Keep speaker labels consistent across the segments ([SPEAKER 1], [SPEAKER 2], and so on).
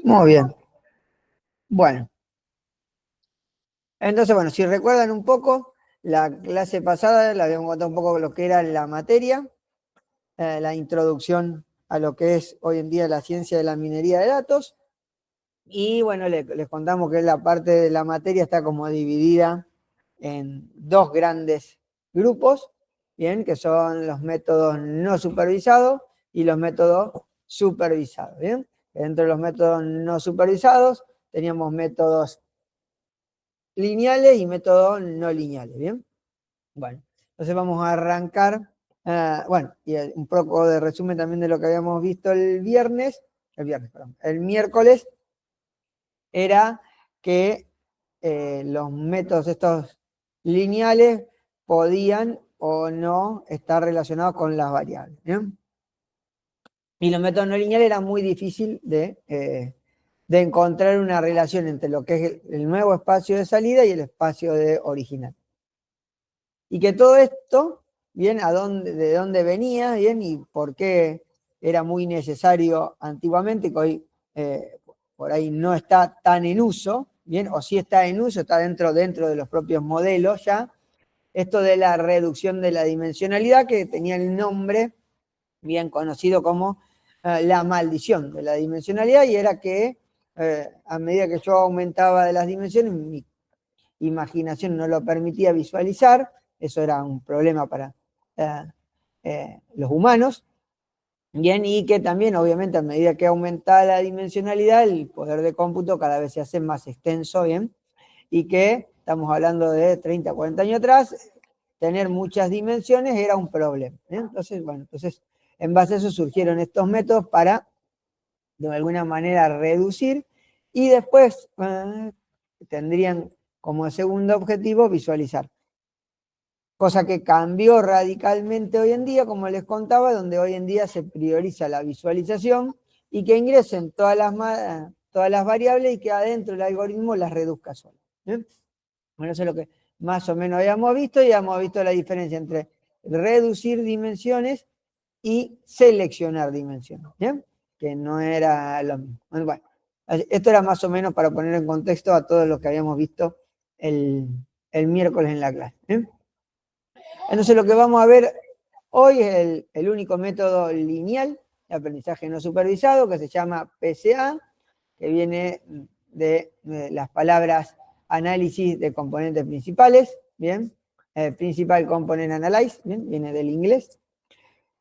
[SPEAKER 1] Muy bien. Bueno. Entonces, bueno, si recuerdan un poco, la clase pasada le habíamos contado un poco lo que era la materia, la introducción a lo que es hoy en día la ciencia de la minería de datos. Y bueno, les contamos que la parte de la materia está como dividida en dos grandes grupos, bien, que son los métodos no supervisados y los métodos supervisados, bien. Dentro de los métodos no supervisados teníamos métodos lineales y métodos no lineales, bien. Bueno, entonces vamos a arrancar, bueno, y un poco de resumen también de lo que habíamos visto el miércoles, era que los métodos estos lineales podían o no estar relacionados con las variables, ¿bien? Y los métodos no lineales era muy difícil de encontrar una relación entre lo que es el nuevo espacio de salida y el espacio de original. Y que todo esto, bien, de dónde venía, bien, y por qué era muy necesario antiguamente, que hoy por ahí no está tan en uso, bien, o sí está en uso, está dentro de los propios modelos ya, esto de la reducción de la dimensionalidad, que tenía el nombre bien conocido como la maldición de la dimensionalidad, y era que a medida que yo aumentaba de las dimensiones, mi imaginación no lo permitía visualizar, eso era un problema para los humanos, bien, y que también obviamente a medida que aumenta la dimensionalidad, el poder de cómputo cada vez se hace más extenso, bien, y que estamos hablando de 30, 40 años atrás, tener muchas dimensiones era un problema, ¿bien? Entonces, bueno, entonces en base a eso surgieron estos métodos para de alguna manera reducir y después tendrían como segundo objetivo visualizar. Cosa que cambió radicalmente hoy en día, como les contaba, donde hoy en día se prioriza la visualización y que ingresen todas las variables y que adentro del algoritmo las reduzca solo. ¿Bien? Bueno, eso es lo que más o menos habíamos visto y habíamos visto la diferencia entre reducir dimensiones y seleccionar dimensiones. ¿Bien? Que no era lo mismo. Bueno, esto era más o menos para poner en contexto a todo lo que habíamos visto el miércoles en la clase. ¿Bien? Entonces lo que vamos a ver hoy es el único método lineal de aprendizaje no supervisado que se llama PCA, que viene de las palabras análisis de componentes principales, ¿bien? Principal Component Analyze, ¿bien? Viene del inglés.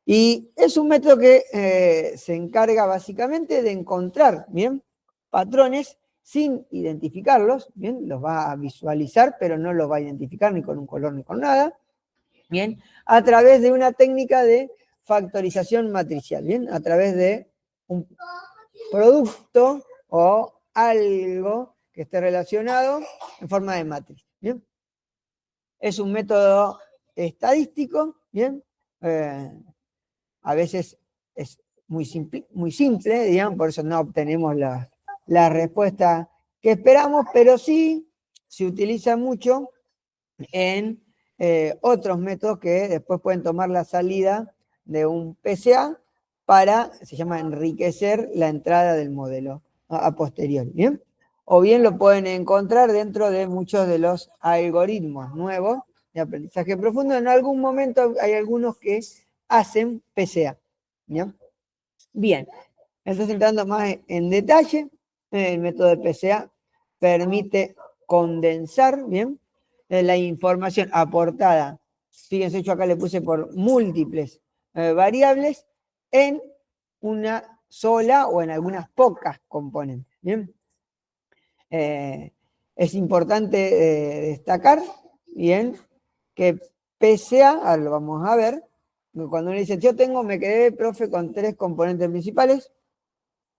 [SPEAKER 1] Y es un método que se encarga básicamente de encontrar, ¿bien? Patrones sin identificarlos, ¿bien? Los va a visualizar, pero no los va a identificar ni con un color ni con nada. Bien, a través de una técnica de factorización matricial, bien, a través de un producto o algo que esté relacionado en forma de matriz, bien. Es un método estadístico, bien, a veces es muy simple, digamos, por eso no obtenemos la respuesta que esperamos, pero sí se utiliza mucho en otros métodos que después pueden tomar la salida de un PCA para, se llama enriquecer la entrada del modelo a posteriori, ¿bien? O bien lo pueden encontrar dentro de muchos de los algoritmos nuevos de aprendizaje profundo. En algún momento hay algunos que hacen PCA, ¿bien? Bien, entonces entrando más en detalle, el método de PCA permite condensar, ¿bien? La información aportada, fíjense, yo acá le puse por múltiples variables, en una sola o en algunas pocas componentes, ¿bien? Es importante destacar, bien, que PCA, ahora lo vamos a ver, cuando uno dice, me quedé, profe, con 3 componentes principales,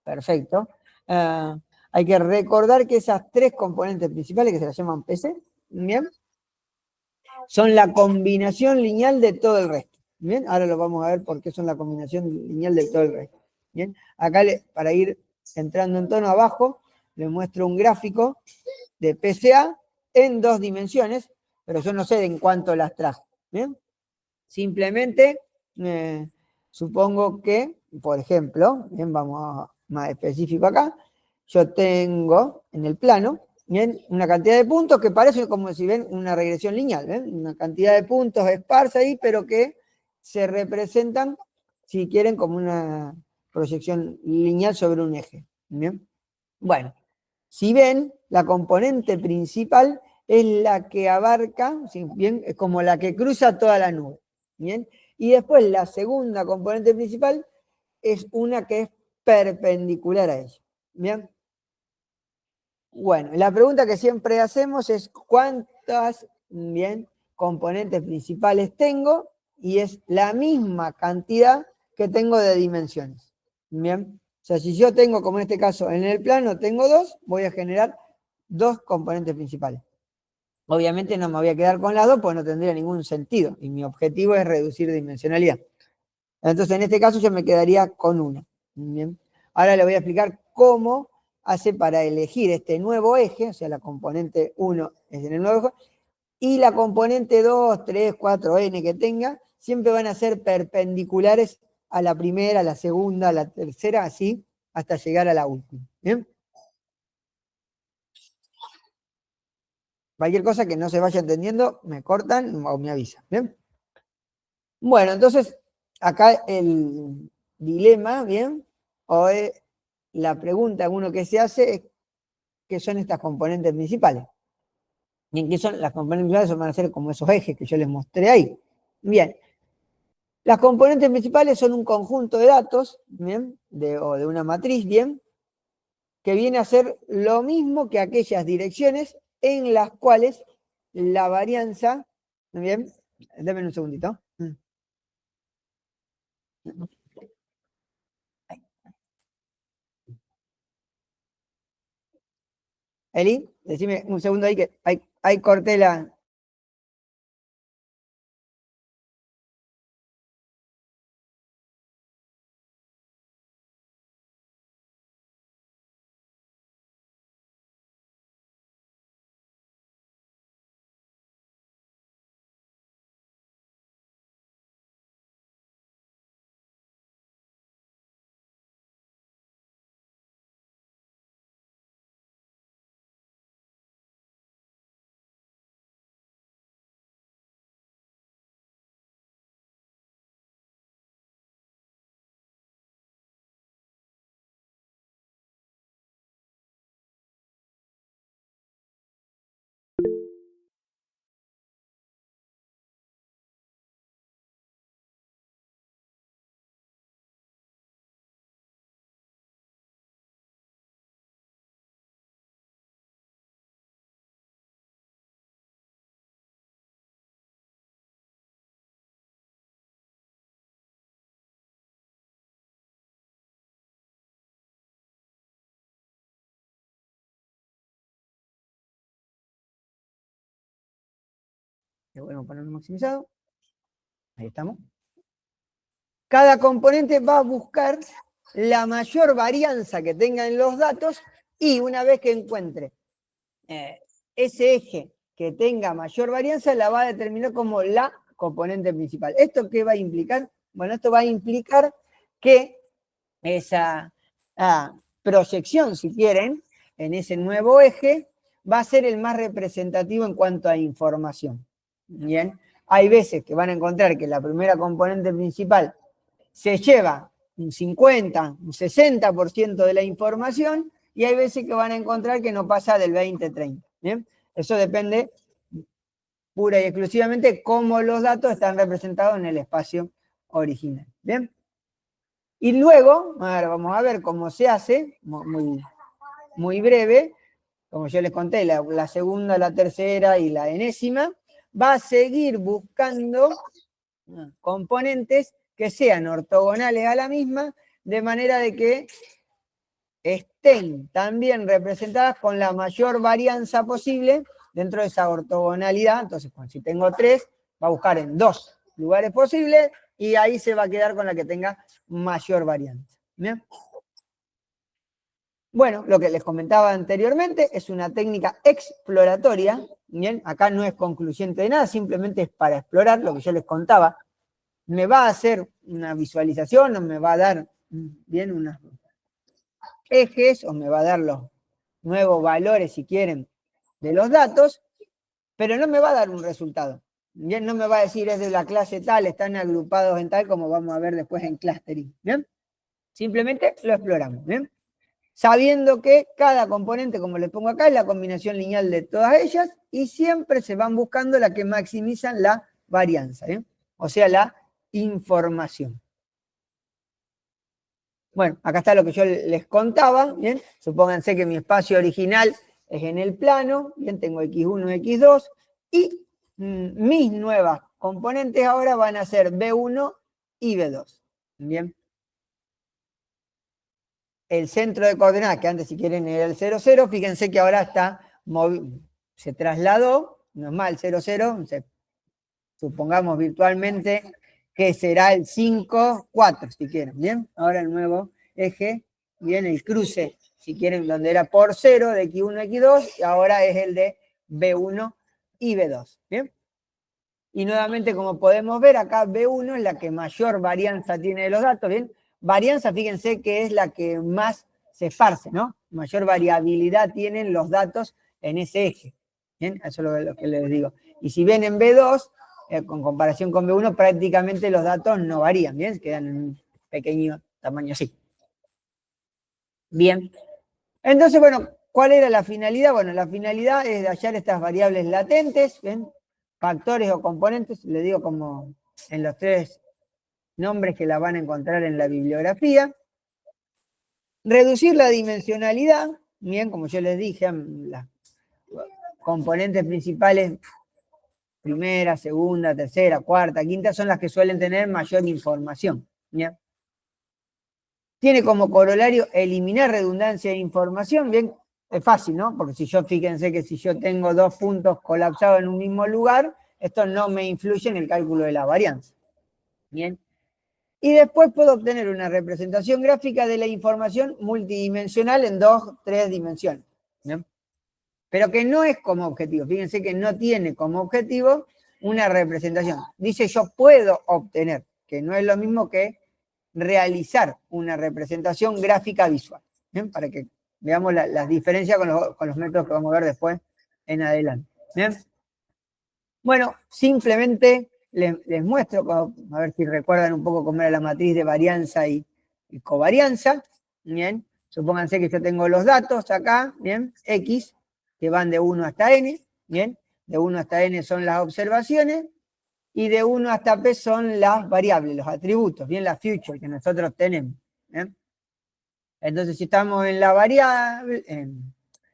[SPEAKER 1] perfecto. Hay que recordar que esas 3 componentes principales, que se las llaman PC, ¿bien? Son la combinación lineal de todo el resto. Bien, ahora lo vamos a ver porque son la combinación lineal del todo el resto. Bien, acá para ir entrando en tono abajo, les muestro un gráfico de PCA en 2 dimensiones, pero yo no sé en cuánto las trajo. Bien, simplemente supongo que, por ejemplo, bien, vamos a más específico acá, yo tengo en el plano, bien, una cantidad de puntos que parece como si ven una regresión lineal, ¿ven? Una cantidad de puntos esparsa ahí, pero que se representan, si quieren, como una proyección lineal sobre un eje. ¿Bien? Bueno, si ven, la componente principal es la que abarca, ¿sí? Bien, es como la que cruza toda la nube. ¿Bien? Y después la segunda componente principal es una que es perpendicular a ella. ¿Bien? Bueno, la pregunta que siempre hacemos es ¿cuántas, bien, componentes principales tengo? Y es la misma cantidad que tengo de dimensiones. Bien, o sea, si yo tengo, como en este caso, en el plano tengo 2, voy a generar 2 componentes principales. Obviamente no me voy a quedar con las 2 porque no tendría ningún sentido. Y mi objetivo es reducir dimensionalidad. Entonces, en este caso yo me quedaría con una. Bien. Ahora le voy a explicar cómo hace para elegir este nuevo eje, o sea, la componente 1 es en el nuevo eje, y la componente 2, 3, 4, n que tenga, siempre van a ser perpendiculares a la primera, a la segunda, a la tercera, así, hasta llegar a la última. ¿Bien? Cualquier cosa que no se vaya entendiendo, me cortan o me avisan. ¿Bien? Bueno, entonces, acá el dilema, ¿bien? O la pregunta uno que se hace es ¿qué son estas componentes principales? ¿Y en qué son las componentes principales? Van a ser como esos ejes que yo les mostré ahí. Bien, las componentes principales son un conjunto de datos, ¿bien? O de una matriz, ¿bien? Que viene a ser lo mismo que aquellas direcciones en las cuales la varianza, ¿bien? Denme un segundito. Eli, decime un segundo ahí que ahí corté la... Le volvemos a poner maximizado. Ahí estamos. Cada componente va a buscar la mayor varianza que tenga en los datos y una vez que encuentre ese eje que tenga mayor varianza, la va a determinar como la componente principal. ¿Esto qué va a implicar? Bueno, esto va a implicar que esa proyección, si quieren, en ese nuevo eje, va a ser el más representativo en cuanto a información. Bien, hay veces que van a encontrar que la primera componente principal se lleva un 50, un 60% de la información y hay veces que van a encontrar que no pasa del 20-30. ¿Bien? Eso depende pura y exclusivamente de cómo los datos están representados en el espacio original. ¿Bien? Y luego, ahora vamos a ver cómo se hace, muy, muy breve, como yo les conté, la segunda, la tercera y la enésima, va a seguir buscando componentes que sean ortogonales a la misma, de manera de que estén también representadas con la mayor varianza posible dentro de esa ortogonalidad. Entonces, si tengo 3, va a buscar en 2 lugares posibles, y ahí se va a quedar con la que tenga mayor varianza. ¿Bien? Bueno, lo que les comentaba anteriormente es una técnica exploratoria. Bien, acá no es concluyente de nada, simplemente es para explorar lo que yo les contaba. Me va a hacer una visualización o me va a dar bien unos ejes o me va a dar los nuevos valores, si quieren, de los datos, pero no me va a dar un resultado. Bien, no me va a decir es de la clase tal, están agrupados en tal, como vamos a ver después en clustering. ¿Bien? Simplemente lo exploramos. ¿Bien? Sabiendo que cada componente, como le pongo acá, es la combinación lineal de todas ellas y siempre se van buscando la que maximizan la varianza, ¿bien? O sea, la información. Bueno, acá está lo que yo les contaba, ¿bien? Supónganse que mi espacio original es en el plano, bien, tengo x1, x2, y mis nuevas componentes ahora van a ser b1 y b2, ¿bien? El centro de coordenadas, que antes si quieren era el 0, 0, fíjense que ahora está se trasladó, no es mal, 0, 0, supongamos virtualmente que será el 5, 4, si quieren, ¿bien? Ahora el nuevo eje, bien, el cruce, si quieren, donde era por 0 de x1 a x2, y ahora es el de b1 y b2, ¿bien? Y nuevamente, como podemos ver, acá b1 es la que mayor varianza tiene de los datos, ¿bien? Varianza, fíjense que es la que más se esparce, ¿no? Mayor variabilidad tienen los datos en ese eje, ¿bien? Eso es lo que les digo. Y si ven en b2, con comparación con b1, prácticamente los datos no varían, ¿bien? Quedan en un pequeño tamaño así. Bien. Entonces, bueno, ¿cuál era la finalidad? Bueno, la finalidad es de hallar estas variables latentes, ¿bien? Factores o componentes, le digo como en los tres nombres que la van a encontrar en la bibliografía. Reducir la dimensionalidad, bien, como yo les dije, las componentes principales, primera, segunda, tercera, cuarta, quinta, son las que suelen tener mayor información, ¿bien? Tiene como corolario eliminar redundancia de información, bien, es fácil, ¿no? Porque si yo, fíjense que si yo tengo dos puntos colapsados en un mismo lugar, esto no me influye en el cálculo de la varianza. Bien. Y después puedo obtener una representación gráfica de la información multidimensional en 2, 3 dimensiones. ¿Bien? Pero que no es como objetivo. Fíjense que no tiene como objetivo una representación. Dice yo puedo obtener, que no es lo mismo que realizar una representación gráfica visual. ¿Bien? Para que veamos las diferencias con los métodos que vamos a ver después en adelante. ¿Bien? Bueno, simplemente les muestro, a ver si recuerdan un poco cómo era la matriz de varianza y covarianza. Bien, supónganse que yo tengo los datos acá, bien, X, que van de 1 hasta N, bien, de 1 hasta N son las observaciones, y de 1 hasta P son las variables, los atributos, bien, las features que nosotros tenemos. ¿Bien? Entonces, si estamos en la variable,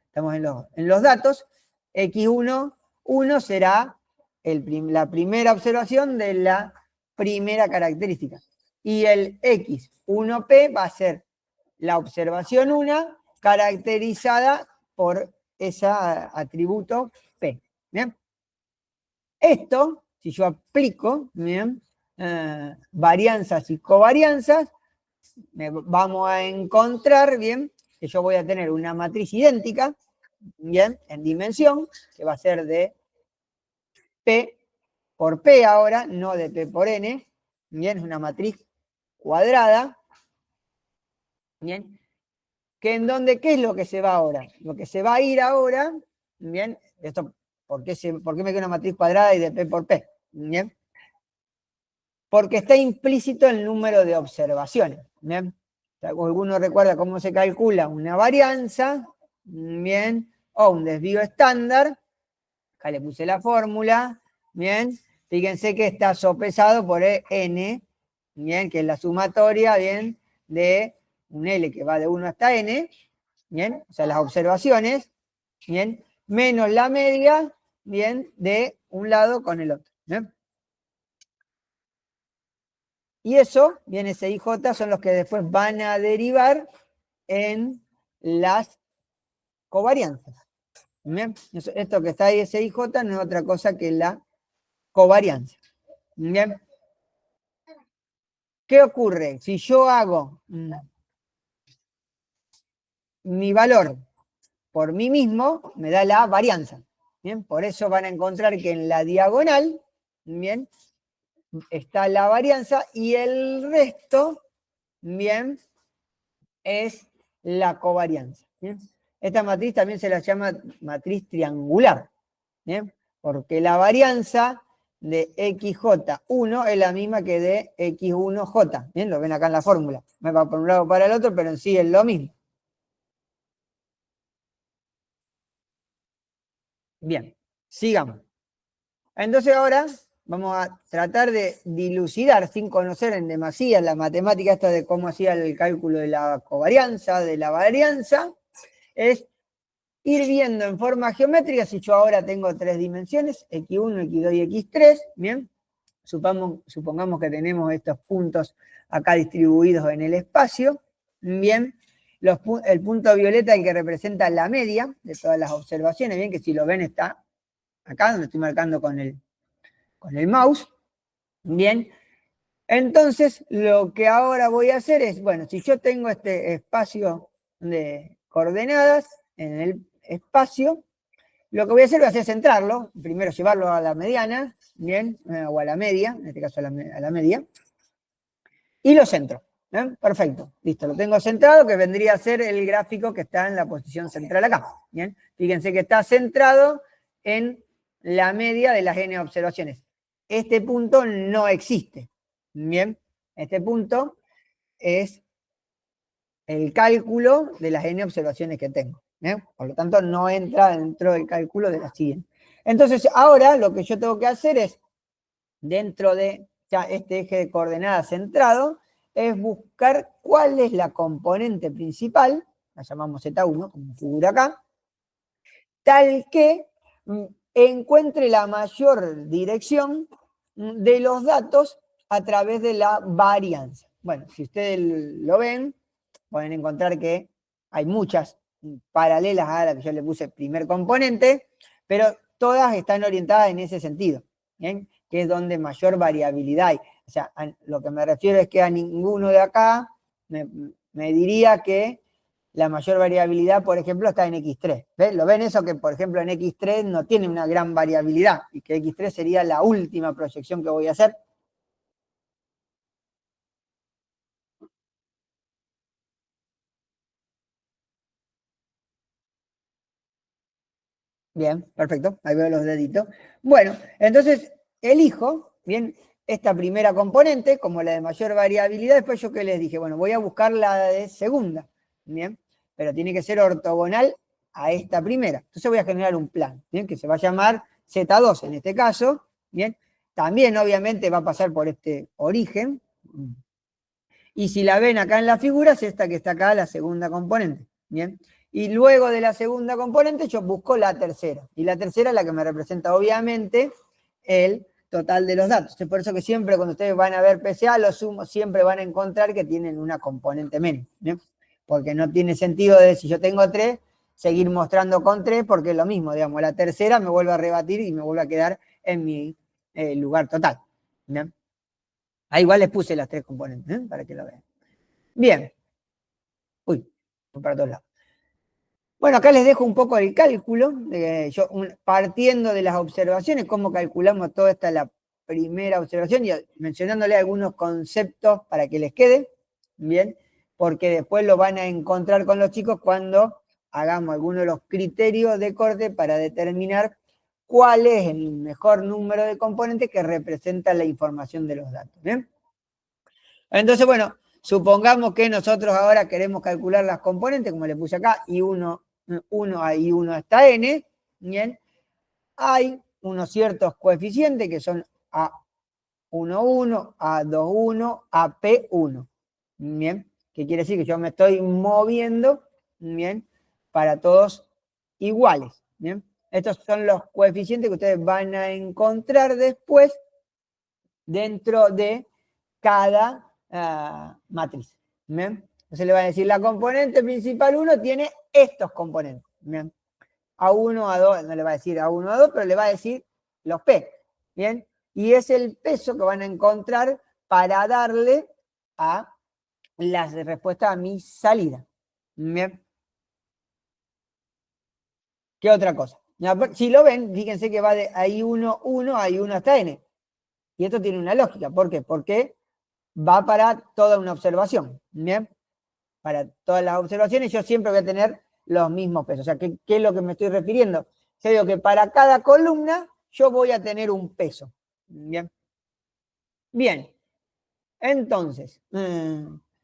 [SPEAKER 1] estamos en los datos, X1, 1 será la primera observación de la primera característica. Y el X1P va a ser la observación 1 caracterizada por ese atributo P. ¿Bien? Esto, si yo aplico, ¿bien? Varianzas y covarianzas, vamos a encontrar, bien, que yo voy a tener una matriz idéntica, bien, en dimensión, que va a ser de P por P ahora, no de P por N, bien, es una matriz cuadrada, bien, que en donde, ¿qué es lo que se va ahora? Lo que se va a ir ahora, bien, esto, ¿por qué me queda una matriz cuadrada y de P por P? Bien, porque está implícito el número de observaciones, bien. ¿Alguno recuerda cómo se calcula una varianza? Bien. O un desvío estándar. Acá le puse la fórmula. Bien. Fíjense que está sopesado por n, bien, que es la sumatoria, bien, de un L que va de 1 hasta n, bien, o sea, las observaciones, bien, menos la media, bien, de un lado con el otro, bien. Y eso, bien, ese IJ, son los que después van a derivar en las covarianzas. ¿Bien? Esto que está ahí, ese IJ, no es otra cosa que la covarianza. ¿Bien? ¿Qué ocurre? Si yo hago mi valor por mí mismo, me da la varianza. Bien, por eso van a encontrar que en la diagonal, bien, está la varianza y el resto, bien, es la covarianza. ¿Bien? Esta matriz también se la llama matriz triangular, ¿bien? Porque la varianza de xj1 es la misma que de x1j. ¿Bien? Lo ven acá en la fórmula. Me va por un lado o para el otro, pero en sí es lo mismo. Bien, sigamos. Entonces ahora vamos a tratar de dilucidar, sin conocer en demasía la matemática esta de cómo hacía el cálculo de la covarianza, de la varianza, es ir viendo en forma geométrica, si yo ahora tengo tres dimensiones, x1, x2 y x3, ¿bien? Supongamos que tenemos estos puntos acá distribuidos en el espacio, ¿bien? El punto violeta es el que representa la media de todas las observaciones, ¿bien? Que si lo ven está acá, donde estoy marcando con el mouse, ¿bien? Entonces, lo que ahora voy a hacer es, bueno, si yo tengo este espacio de coordenadas en el espacio, lo que voy a hacer va a ser centrarlo, primero llevarlo a la mediana, ¿bien? O a la media, en este caso a la media, y lo centro. ¿Bien? Perfecto, listo, lo tengo centrado, que vendría a ser el gráfico que está en la posición central acá. ¿Bien? Fíjense que está centrado en la media de las n observaciones. Este punto no existe. Bien, este punto es el cálculo de las n observaciones que tengo. ¿Bien? Por lo tanto, no entra dentro del cálculo de la siguiente. Entonces, ahora lo que yo tengo que hacer es, dentro de ya este eje de coordenadas centrado, es buscar cuál es la componente principal, la llamamos Z1, como figura acá, tal que encuentre la mayor dirección de los datos a través de la varianza. Bueno, si ustedes lo ven, pueden encontrar que hay muchas paralelas a la que yo le puse primer componente, pero todas están orientadas en ese sentido, ¿bien? Que es donde mayor variabilidad hay. O sea, lo que me refiero es que a ninguno de acá me diría que la mayor variabilidad, por ejemplo, está en X3. ¿Ven? ¿Lo ven eso? Que, por ejemplo, en X3 no tiene una gran variabilidad y que X3 sería la última proyección que voy a hacer. Bien, perfecto. Ahí veo los deditos. Bueno, entonces elijo, bien, esta primera componente como la de mayor variabilidad. Después yo que les dije, bueno, voy a buscar la de segunda. Bien, pero tiene que ser ortogonal a esta primera. Entonces voy a generar un plan, bien, que se va a llamar Z2 en este caso. Bien, también obviamente va a pasar por este origen. Y si la ven acá en la figura, es esta que está acá, la segunda componente. Bien. Y luego de la segunda componente yo busco la tercera. Y la tercera es la que me representa obviamente el total de los datos. Es por eso que siempre cuando ustedes van a ver PCA, los sumos siempre van a encontrar que tienen una componente menos. ¿Bien? Porque no tiene sentido de, si yo tengo 3, seguir mostrando con 3, porque es lo mismo, digamos, la tercera me vuelve a rebatir y me vuelve a quedar en mi lugar total. ¿Bien? Ahí igual les puse las 3 componentes, para que lo vean. Bien. Uy, voy para todos lados. Bueno, acá les dejo un poco el cálculo, partiendo de las observaciones, cómo calculamos toda esta la primera observación y mencionándole algunos conceptos para que les quede, bien, porque después lo van a encontrar con los chicos cuando hagamos algunos de los criterios de corte para determinar cuál es el mejor número de componentes que representa la información de los datos, ¿bien? Entonces, bueno, supongamos que nosotros ahora queremos calcular las componentes, como le puse acá, I1 a I1 hasta N, ¿bien? Hay unos ciertos coeficientes que son A11, A21, AP1, ¿bien? Que quiere decir que yo me estoy moviendo, ¿bien? Para todos iguales, ¿bien? Estos son los coeficientes que ustedes van a encontrar después dentro de cada matriz. ¿Bien? Entonces le va a decir, la componente principal 1 tiene estos componentes. ¿Bien? A1, A2, no le va a decir A1, A2, pero le va a decir los P. ¿Bien? Y es el peso que van a encontrar para darle a la respuesta a mi salida. Bien. ¿Qué otra cosa? Si lo ven, fíjense que va de I1, 1 a I1 hasta N. Y esto tiene una lógica. ¿Por qué? Porque va para toda una observación. ¿Bien? Para todas las observaciones yo siempre voy a tener los mismos pesos. O sea, ¿qué es lo que me estoy refiriendo? Yo digo que para cada columna yo voy a tener un peso. ¿Bien? Bien. Entonces,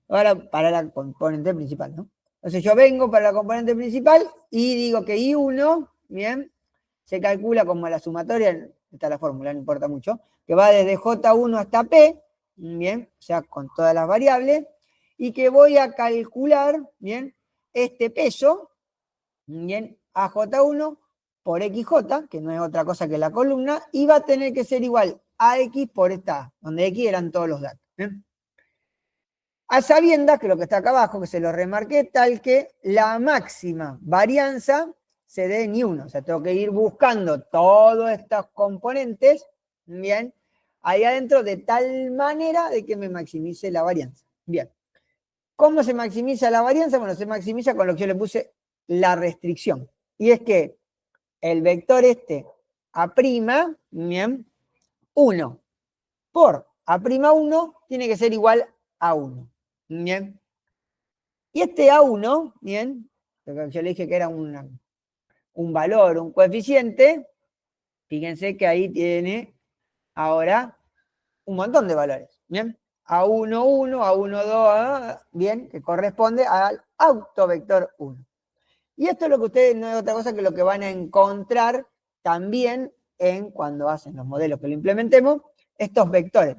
[SPEAKER 1] ahora para la componente principal, ¿no? Entonces yo vengo para la componente principal y digo que I1, bien, se calcula como la sumatoria, está la fórmula, no importa mucho, que va desde J1 hasta P, bien, o sea, con todas las variables, y que voy a calcular, bien, este peso, bien, a J1 por XJ, que no es otra cosa que la columna, y va a tener que ser igual a X por esta A, donde X eran todos los datos. ¿Bien? A sabiendas que lo que está acá abajo, que se lo remarqué, tal que la máxima varianza se dé en I1. O sea, tengo que ir buscando todos estos componentes, bien, ahí adentro de tal manera de que me maximice la varianza. Bien. ¿Cómo se maximiza la varianza? Bueno, se maximiza con lo que yo le puse la restricción. Y es que el vector este A', bien, 1 por A'1 tiene que ser igual a 1. Bien. Y este A1, bien, yo le dije que era un valor, un coeficiente, fíjense que ahí tiene ahora un montón de valores, bien. A1, 1, A1, 2, bien, que corresponde al autovector 1. Y esto es lo que ustedes, no es otra cosa que lo que van a encontrar también en cuando hacen los modelos que lo implementemos, estos vectores.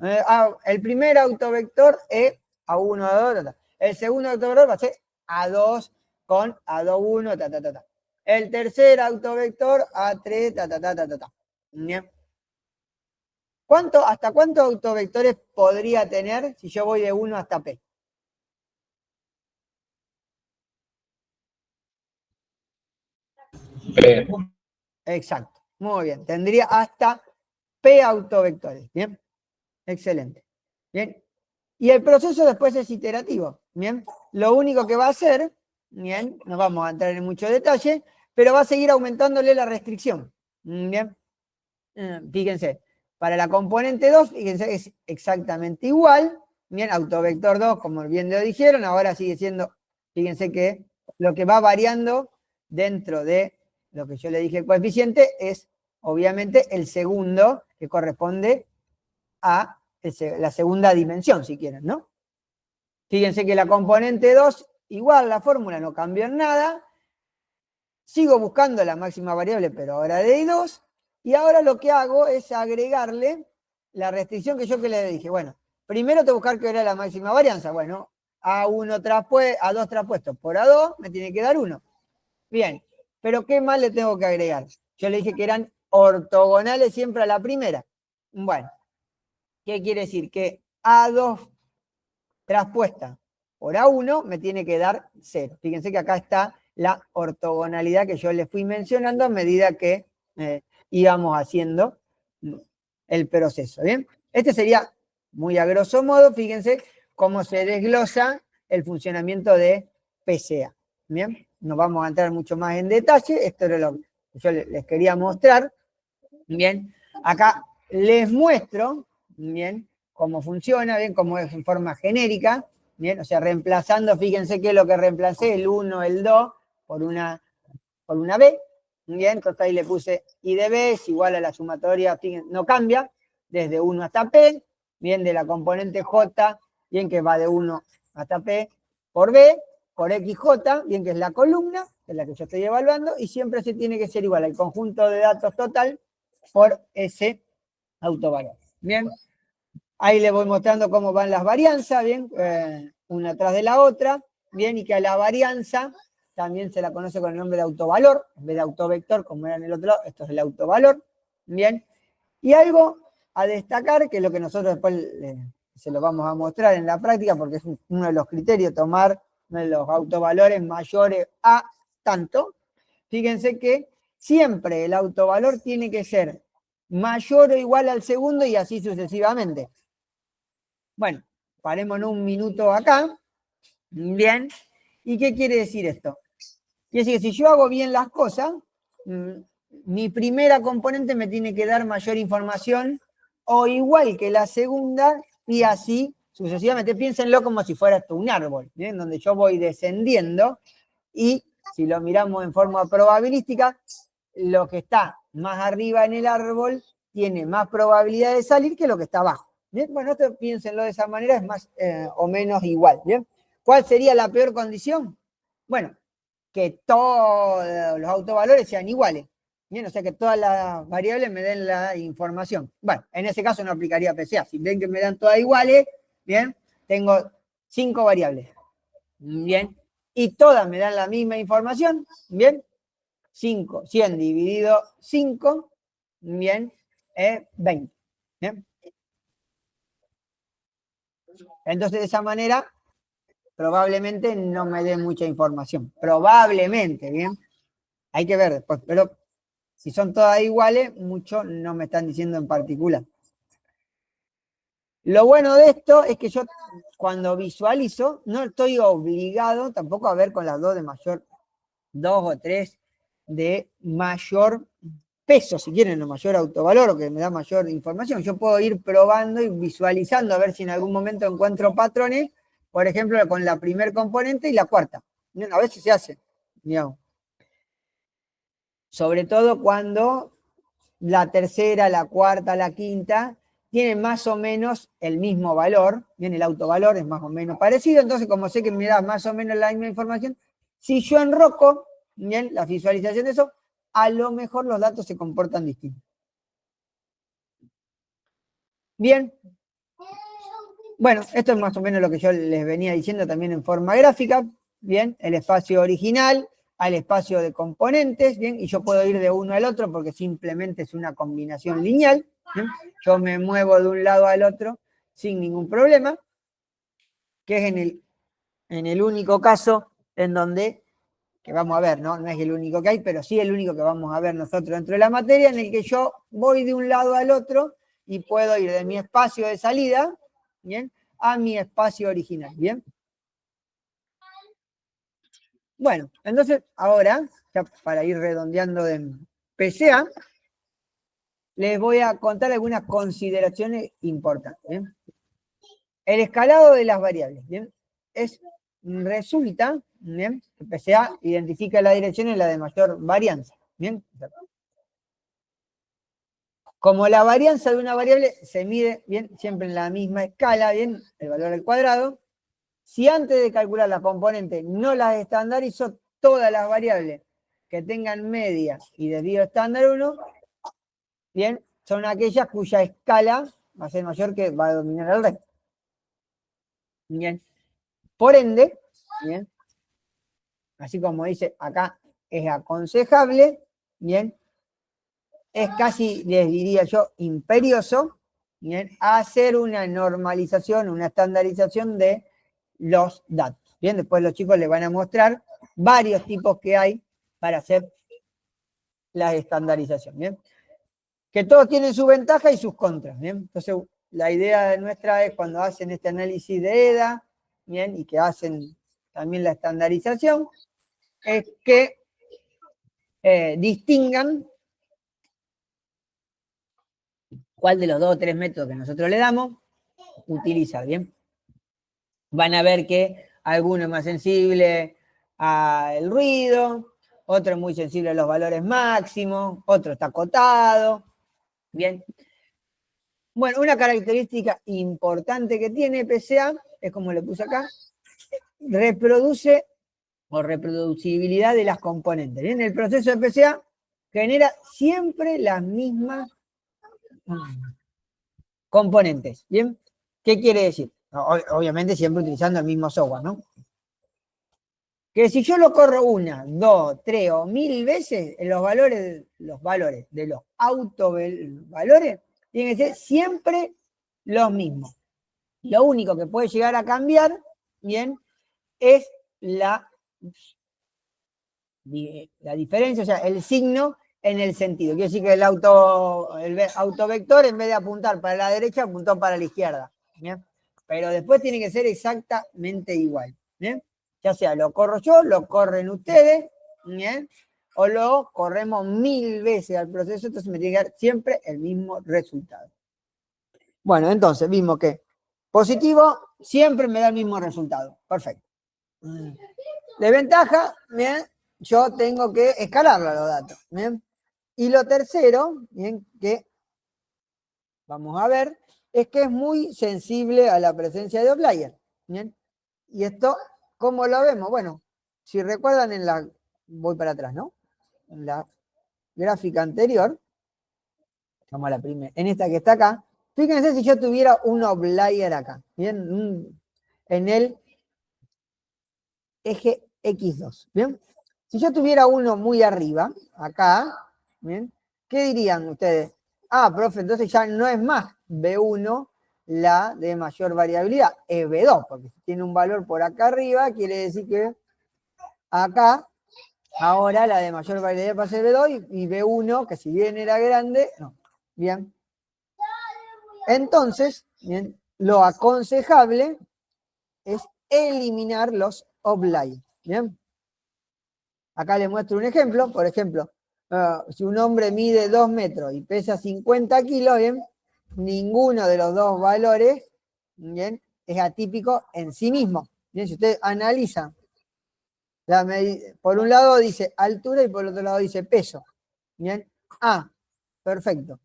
[SPEAKER 1] El primer autovector es A1, A2, el segundo autovector va a ser A2 con A2, 1, ta, ta, ta, ta. El tercer autovector A3, ta, ta, ta, ta, ta, ta. Bien. ¿Hasta cuántos autovectores podría tener si yo voy de 1 hasta P?
[SPEAKER 2] P.
[SPEAKER 1] Exacto. Muy bien. Tendría hasta P autovectores. Bien. Excelente. Bien. Y el proceso después es iterativo. Bien. Lo único que va a hacer, bien, no vamos a entrar en mucho detalle, pero va a seguir aumentándole la restricción. Bien. Fíjense, para la componente 2, fíjense, es exactamente igual. Bien, autovector 2, como bien lo dijeron, ahora sigue siendo, fíjense que lo que va variando dentro de lo que yo le dije el coeficiente es, obviamente, el segundo, que corresponde a la segunda dimensión, si quieren, ¿no? Fíjense que la componente 2, igual la fórmula no cambió en nada. Sigo buscando la máxima variable, pero ahora de I2. Y ahora lo que hago es agregarle la restricción que yo que le dije. Bueno, primero tengo que buscar qué era la máxima varianza. Bueno, A2 traspuesto por A2 me tiene que dar 1. Bien, pero ¿qué más le tengo que agregar? Yo le dije que eran ortogonales siempre a la primera. Bueno, ¿qué quiere decir? Que A2 traspuesta por A1 me tiene que dar 0. Fíjense que acá está la ortogonalidad que yo les fui mencionando a medida que íbamos haciendo el proceso. ¿Bien? Este sería, muy a grosso modo, fíjense cómo se desglosa el funcionamiento de PCA. ¿Bien? No vamos a entrar mucho más en detalle, esto era lo que yo les quería mostrar. Bien, acá les muestro, bien, cómo funciona, bien, cómo es en forma genérica, bien, o sea, reemplazando, fíjense que es lo que reemplacé, el 1, el 2, por una B, bien, entonces ahí le puse I de B es igual a la sumatoria, fíjense, no cambia, desde 1 hasta P, bien, de la componente J, bien, que va de 1 hasta P, por B, por XJ, bien, que es la columna, que es la que yo estoy evaluando, y siempre se tiene que ser igual al conjunto de datos total por ese autovalor. Bien, ahí les voy mostrando cómo van las varianzas, bien, una tras de la otra, bien, y que a la varianza también se la conoce con el nombre de autovalor, en vez de autovector, como era en el otro lado, esto es el autovalor, bien. Y algo a destacar, que es lo que nosotros después se lo vamos a mostrar en la práctica, porque es uno de los criterios, tomar los autovalores mayores a tanto. Fíjense que siempre el autovalor tiene que ser mayor o igual al segundo y así sucesivamente. Bueno, parémonos un minuto acá. Bien. ¿Y qué quiere decir esto? Quiere decir que si yo hago bien las cosas, mi primera componente me tiene que dar mayor información o igual que la segunda y así sucesivamente. Piénsenlo como si fuera esto un árbol, ¿bien? Donde yo voy descendiendo y si lo miramos en forma probabilística, lo que está más arriba en el árbol tiene más probabilidad de salir que lo que está abajo. ¿Bien? Bueno, esto piénsenlo de esa manera, es más o menos igual. ¿Bien? ¿Cuál sería la peor condición? Bueno, que todos los autovalores sean iguales. Bien, o sea que todas las variables me den la información. Bueno, en ese caso no aplicaría PCA. Si ven que me dan todas iguales, bien, tengo 5 variables. Bien, y todas me dan la misma información. Bien, 5, 100 dividido 5, bien, es 20. Bien. Entonces, de esa manera, probablemente no me dé mucha información. Probablemente, ¿bien? Hay que ver después, pero si son todas iguales, mucho no me están diciendo en particular. Lo bueno de esto es que yo cuando visualizo no estoy obligado tampoco a ver con las dos de mayor, 2 o 3 de mayor peso, si quieren, o mayor autovalor, o que me da mayor información. Yo puedo ir probando y visualizando a ver si en algún momento encuentro patrones, por ejemplo, con la primer componente y la cuarta. A veces se hace, digamos. Sobre todo cuando la tercera, la cuarta, la quinta tienen más o menos el mismo valor, bien, el autovalor es más o menos parecido, entonces como sé que me da más o menos la misma información, si yo enroco, bien, la visualización de eso, a lo mejor los datos se comportan distintos. Bien. Bueno, esto es más o menos lo que yo les venía diciendo también en forma gráfica, bien, el espacio original al espacio de componentes, bien, y yo puedo ir de uno al otro porque simplemente es una combinación lineal, ¿bien? Yo me muevo de un lado al otro sin ningún problema, que es en el único caso en donde, que vamos a ver, ¿no? No es el único que hay, pero sí el único que vamos a ver nosotros dentro de la materia, en el que yo voy de un lado al otro y puedo ir de mi espacio de salida, ¿bien?, a mi espacio original, ¿bien? Bueno, entonces ahora, ya para ir redondeando de PCA, les voy a contar algunas consideraciones importantes, ¿bien? El escalado de las variables, ¿bien? Resulta, ¿bien?, que PCA identifica la dirección en la de mayor varianza, ¿bien? Como la varianza de una variable se mide, bien, siempre en la misma escala, bien, el valor al cuadrado, si antes de calcular las componentes no las estandarizó, todas las variables que tengan media y desvío estándar 1, bien, son aquellas cuya escala va a ser mayor, que va a dominar el resto. Bien. Por ende, bien, así como dice acá, es aconsejable, bien, es casi, les diría yo, imperioso, bien, hacer una normalización, una estandarización de los datos. Bien, después los chicos les van a mostrar varios tipos que hay para hacer la estandarización. Bien, que todos tienen su ventaja y sus contras. Bien, entonces la idea nuestra es cuando hacen este análisis de EDA, bien, y que hacen también la estandarización, es que distingan cuál de los 2 o 3 métodos que nosotros le damos utilizar, ¿bien? Van a ver que alguno es más sensible al ruido, otro es muy sensible a los valores máximos, otro está acotado, ¿bien? Bueno, una característica importante que tiene PCA, es como le puse acá, reproduce o reproducibilidad de las componentes. ¿Bien? El proceso de PCA genera siempre las mismas componentes, ¿bien? ¿Qué quiere decir? Obviamente siempre utilizando el mismo software, ¿no? Que si yo lo corro 1, 2, 3 o 1000 veces, los valores de los autovalores tienen que ser siempre los mismos. Lo único que puede llegar a cambiar, ¿bien?, es la diferencia, o sea, el signo en el sentido. Quiere decir que el autovector, en vez de apuntar para la derecha, apuntó para la izquierda. ¿Bien? pero después tiene que ser exactamente igual. ¿Bien? Ya sea lo corro yo, lo corren ustedes, ¿bien? O lo corremos 1000 veces al proceso, entonces me tiene que dar siempre el mismo resultado. Bueno, entonces vimos que positivo siempre me da el mismo resultado. Perfecto. De ventaja, ¿bien? Yo tengo que escalarlo a los datos. ¿Bien? Y lo tercero, ¿bien? Que vamos a ver, es que es muy sensible a la presencia de outlier. ¿Bien? Y esto, ¿cómo lo vemos? Bueno, si recuerdan voy para atrás, ¿no? En la gráfica anterior, vamos a la primera, en esta que está acá, fíjense si yo tuviera un outlier acá, ¿bien? En el eje X2, ¿bien? Si yo tuviera uno muy arriba, acá, ¿bien? ¿Qué dirían ustedes? Ah, profe, entonces ya no es más B1 la de mayor variabilidad, es B2, porque si tiene un valor por acá arriba, quiere decir que acá, ahora la de mayor variabilidad va a ser B2 y B1, que si bien era grande, no. Bien. Entonces, bien, lo aconsejable es eliminar los outliers. Bien. Acá les muestro un ejemplo. Por ejemplo, si un hombre mide 2 metros y pesa 50 kilos, ¿bien? Ninguno de los dos valores, ¿bien? Es atípico en sí mismo. Bien, si ustedes analizan, por un lado dice altura y por el otro lado dice peso. ¿Bien? Ah, perfecto.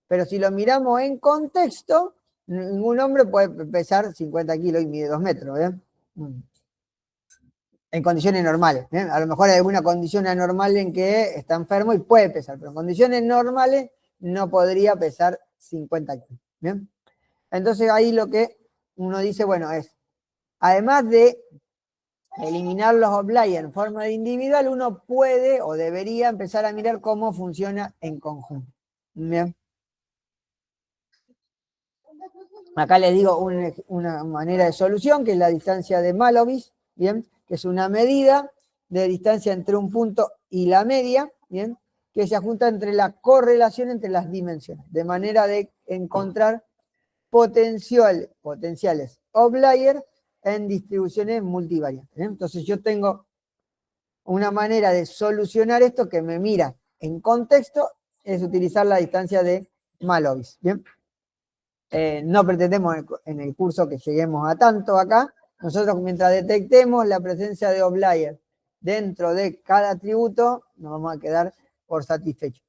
[SPEAKER 1] Pero si lo miramos en contexto, ningún hombre puede pesar 50 kilos y mide 2 metros. ¿Bien? En condiciones normales. ¿Bien? A lo mejor hay alguna condición anormal en que está enfermo y puede pesar, pero en condiciones normales no podría pesar 50 kilos. ¿Bien? Entonces ahí lo que uno dice, bueno, es, además de eliminar los outliers en forma de individual, uno puede o debería empezar a mirar cómo funciona en conjunto. ¿Bien? Acá les digo una manera de solución, que es la distancia de Mallovich, ¿bien? Que es una medida de distancia entre un punto y la media, ¿bien? Que se ajusta entre la correlación entre las dimensiones, de manera de encontrar potenciales outliers en distribuciones multivariadas. ¿Bien? Entonces yo tengo una manera de solucionar esto que me mira en contexto, es utilizar la distancia de Mallovich. ¿Bien? No pretendemos en el curso que lleguemos a tanto acá. Nosotros, mientras detectemos la presencia de outliers dentro de cada atributo, nos vamos a quedar por satisfechos.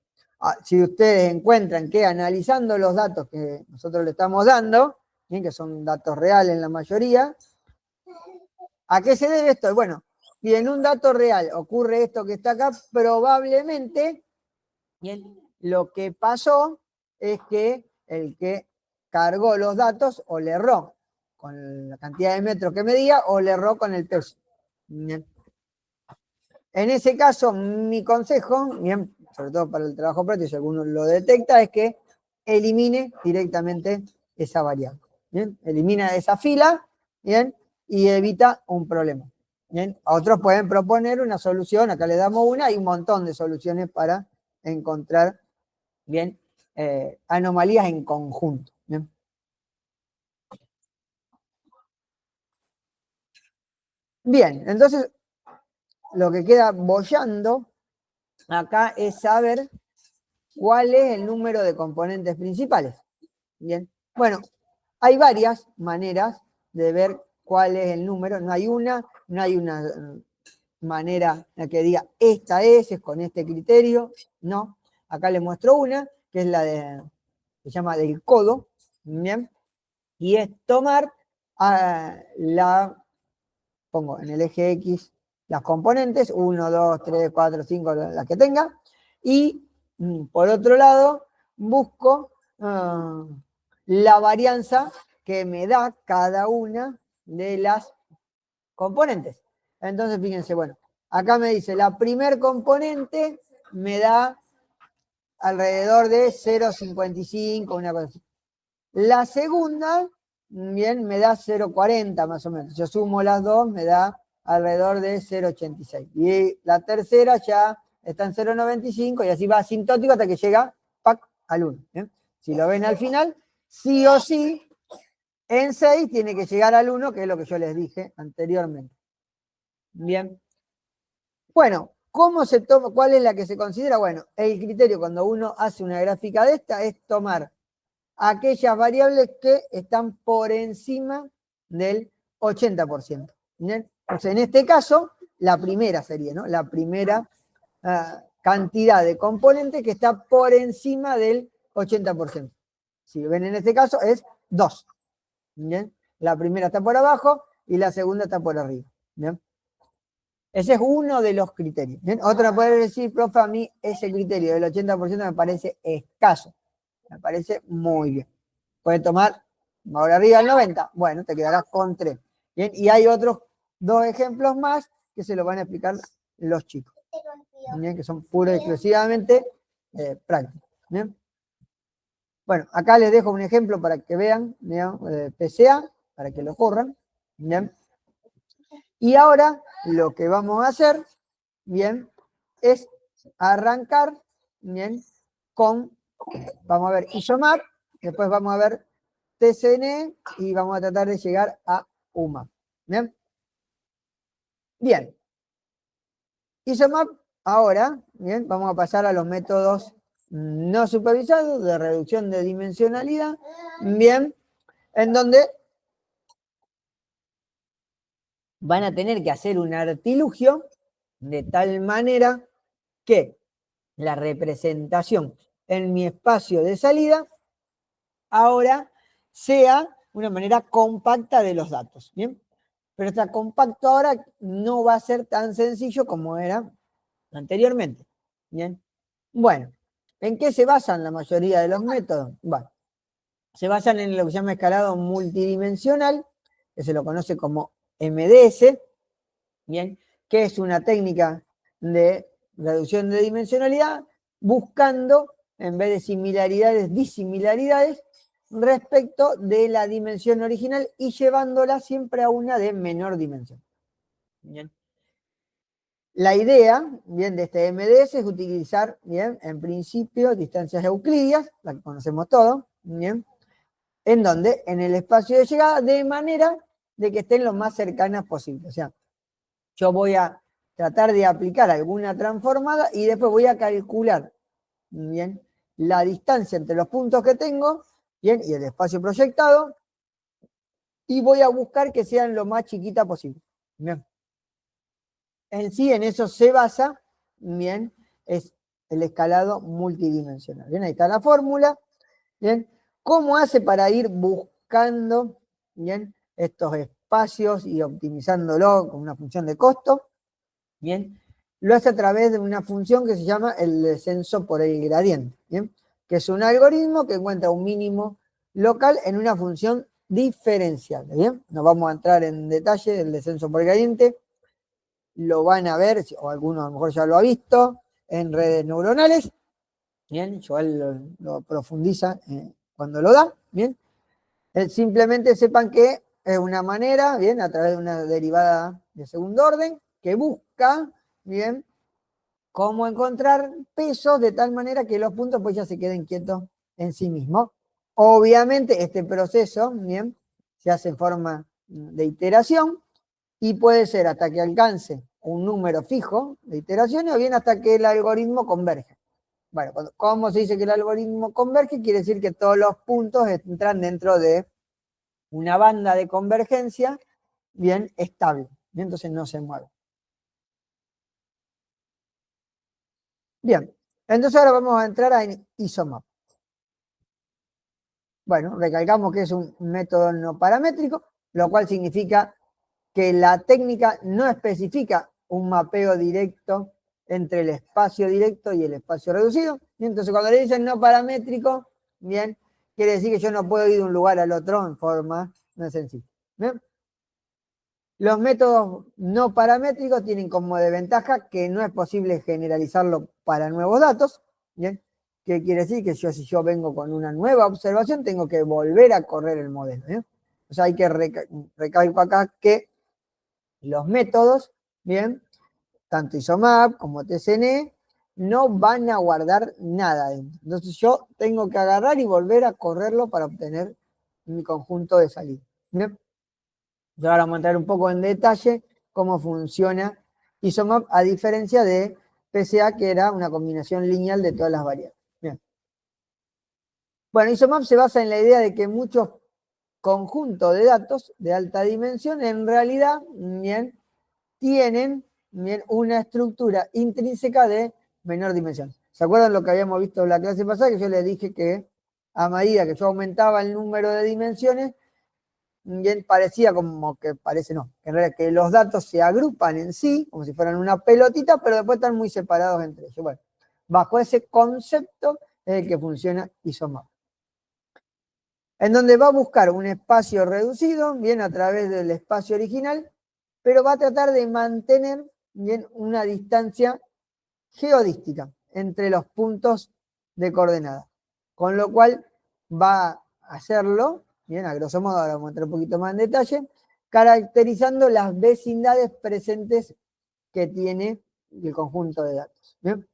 [SPEAKER 1] Si ustedes encuentran que analizando los datos que nosotros le estamos dando, ¿bien? Que son datos reales en la mayoría, ¿a qué se debe esto? Bueno, si en un dato real ocurre esto que está acá, probablemente, ¿bien? Lo que pasó es que el que cargó los datos o le erró con la cantidad de metros que medía o le erró con el peso. Bien. En ese caso, mi consejo, bien, sobre todo para el trabajo práctico, si alguno lo detecta, es que elimine directamente esa variable. Bien, elimina esa fila, bien, y evita un problema. Bien, otros pueden proponer una solución, acá le damos una, hay un montón de soluciones para encontrar, bien, anomalías en conjunto. Bien. Bien, entonces lo que queda boyando acá es saber cuál es el número de componentes principales. Bien, bueno, hay varias maneras de ver cuál es el número, no hay una manera en la que diga esta es con este criterio, no. Acá les muestro una, que es la se llama del codo, bien, y es tomar pongo en el eje X las componentes, 1, 2, 3, 4, 5, las que tenga, y por otro lado, busco la varianza que me da cada una de las componentes. Entonces, fíjense, bueno, acá me dice, la primer componente me da alrededor de 0,55, una cosa así. La segunda, bien, me da 0,40 más o menos. Yo sumo las dos, me da alrededor de 0,86. Y la tercera ya está en 0,95 y así va asintótico hasta que llega ¡pac! Al 1. ¿Bien? Si lo ven al final, sí o sí, En 6 tiene que llegar al 1, que es lo que yo les dije anteriormente. Bien. Bueno, ¿cómo se toma? ¿Cuál es la que se considera? Bueno, el criterio cuando uno hace una gráfica de esta es tomar aquellas variables que están por encima del 80%. ¿Bien? Entonces, en este caso, la primera sería, ¿no? La primera cantidad de componentes que está por encima del 80%. Si ven en este caso es 2. ¿Bien? La primera está por abajo y la segunda está por arriba. ¿Bien? Ese es uno de los criterios. ¿Bien? Otro puede decir, profe, a mí ese criterio del 80% me parece escaso. Me parece muy bien. Puede tomar ahora arriba el 90. Bueno, te quedarás con 3. ¿Bien? Y hay otros 2 ejemplos más que se lo van a explicar los chicos. ¿Bien? Que son puro y exclusivamente prácticos. ¿Bien? Bueno, acá les dejo un ejemplo para que vean, PCA, para que lo corran. ¿Bien? Y ahora lo que vamos a hacer, bien, es arrancar, bien, con, vamos a ver ISOMAP, después vamos a ver TCNE y vamos a tratar de llegar a UMAP. Bien. Bien. ISOMAP, ahora, bien, vamos a pasar a los métodos no supervisados de reducción de dimensionalidad, bien, en donde van a tener que hacer un artilugio de tal manera que la representación en mi espacio de salida ahora sea una manera compacta de los datos, ¿bien? Pero esta compacto ahora no va a ser tan sencillo como era anteriormente, ¿bien? Bueno, ¿en qué se basan la mayoría de los métodos? Bueno, se basan en lo que se llama escalado multidimensional, que se lo conoce como MDS, ¿bien? Que es una técnica de reducción de dimensionalidad buscando, en vez de similaridades, disimilaridades respecto de la dimensión original y llevándola siempre a una de menor dimensión. ¿Bien? La idea, bien, de este MDS es utilizar, bien, en principio, distancias euclidias, la que conocemos todos, bien, en donde, en el espacio de llegada, de manera de que estén lo más cercanas posible. O sea, yo voy a tratar de aplicar alguna transformada y después voy a calcular, bien, la distancia entre los puntos que tengo, bien, y el espacio proyectado, y voy a buscar que sean lo más chiquita posible. Bien. En sí, en eso se basa, bien, es el escalado multidimensional. Bien, ahí está la fórmula. Bien, ¿cómo hace para ir buscando, bien, estos espacios y optimizándolo con una función de costo? Bien, lo hace a través de una función que se llama el descenso por el gradiente, bien, que es un algoritmo que encuentra un mínimo local en una función diferenciable. Bien, no vamos a entrar en detalle del descenso por el gradiente, lo van a ver, o alguno a lo mejor ya lo ha visto, en redes neuronales. Bien, Joel lo profundiza cuando lo da. Bien, simplemente sepan que es una manera, bien, a través de una derivada de segundo orden, que busca, bien, cómo encontrar pesos de tal manera que los puntos pues ya se queden quietos en sí mismos. Obviamente este proceso, bien, se hace en forma de iteración y puede ser hasta que alcance un número fijo de iteraciones o bien hasta que el algoritmo converge. Bueno, ¿cómo se dice que el algoritmo converge? Quiere decir que todos los puntos entran dentro de una banda de convergencia bien estable, y entonces no se mueve. Bien, entonces ahora vamos a entrar a ISOMAP. Bueno, recalcamos que es un método no paramétrico, lo cual significa que la técnica no especifica un mapeo directo entre el espacio directo y el espacio reducido. Y entonces cuando le dicen no paramétrico, bien, quiere decir que yo no puedo ir de un lugar al otro en forma no sencilla. ¿Bien? Los métodos no paramétricos tienen como desventaja que no es posible generalizarlo para nuevos datos. ¿Bien? ¿Qué quiere decir? Que si yo vengo con una nueva observación, tengo que volver a correr el modelo. O sea, hay que recalco acá que los métodos, bien, tanto ISOMAP como TCNE, no van a guardar nada dentro. Entonces yo tengo que agarrar y volver a correrlo para obtener mi conjunto de salida. ¿Bien? Y ahora vamos a entrar un poco en detalle cómo funciona ISOMAP, a diferencia de PCA, que era una combinación lineal de todas las variables. Bien. Bueno, ISOMAP se basa en la idea de que muchos conjuntos de datos de alta dimensión en realidad bien, tienen bien, una estructura intrínseca de menor dimensión. ¿Se acuerdan lo que habíamos visto en la clase pasada? Que yo les dije que a medida que yo aumentaba el número de dimensiones, bien parecía como que parece no, en realidad que los datos se agrupan en sí, como si fueran una pelotita, pero después están muy separados entre ellos. Bueno, bajo ese concepto es el que funciona ISOMAP. En donde va a buscar un espacio reducido, bien a través del espacio original, pero va a tratar de mantener bien una distancia geodística entre los puntos de coordenada. Con lo cual va a hacerlo, bien, a grosso modo, ahora vamos a entrar un poquito más en detalle, caracterizando las vecindades presentes que tiene el conjunto de datos. ¿Bien?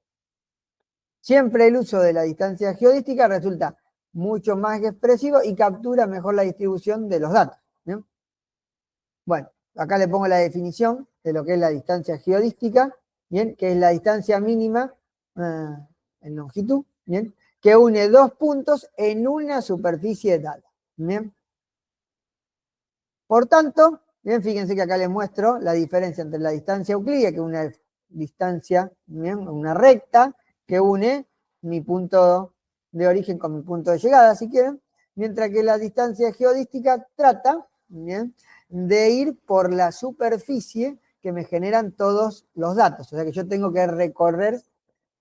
[SPEAKER 1] Siempre el uso de la distancia geodística resulta mucho más expresivo y captura mejor la distribución de los datos. ¿Bien? Bueno, acá le pongo la definición de lo que es la distancia geodística, ¿bien? Que es la distancia mínima en longitud, ¿bien? Que une dos puntos en una superficie dada. ¿Bien? Por tanto, bien, fíjense que acá les muestro la diferencia entre la distancia euclídea, que es una distancia, ¿bien? Una recta, que une mi punto de origen con mi punto de llegada, si quieren, mientras que la distancia geodística trata, ¿bien? De ir por la superficie que me generan todos los datos. O sea que yo tengo que recorrer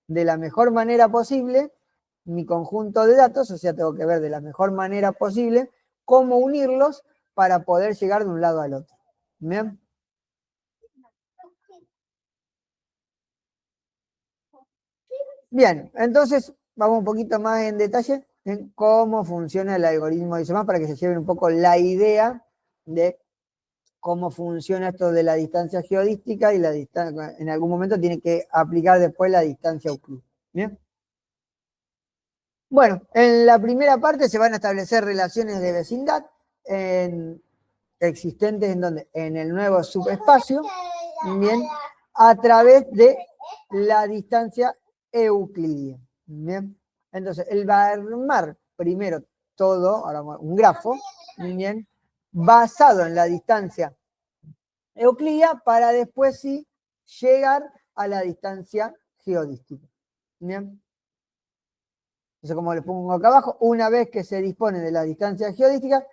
[SPEAKER 1] de la mejor manera posible mi conjunto de datos, o sea, tengo que ver de la mejor manera posible cómo unirlos para poder llegar de un lado al otro. ¿Bien? Bien, entonces vamos un poquito más en detalle en cómo funciona el algoritmo de ISOMAP para que se lleven un poco la idea de cómo funciona esto de la distancia geodística y la distancia, en algún momento tiene que aplicar después la distancia euclídea. ¿Bien? Bueno, en la primera parte se van a establecer relaciones de vecindad existentes en donde en el nuevo subespacio, bien, a través de la distancia euclidia. Bien. Entonces, él va a armar primero todo, ahora un grafo, bien, basado en la distancia euclidia para después sí llegar a la distancia geodística. Bien. Entonces, como le pongo acá abajo, una vez que se dispone de la distancia geodística,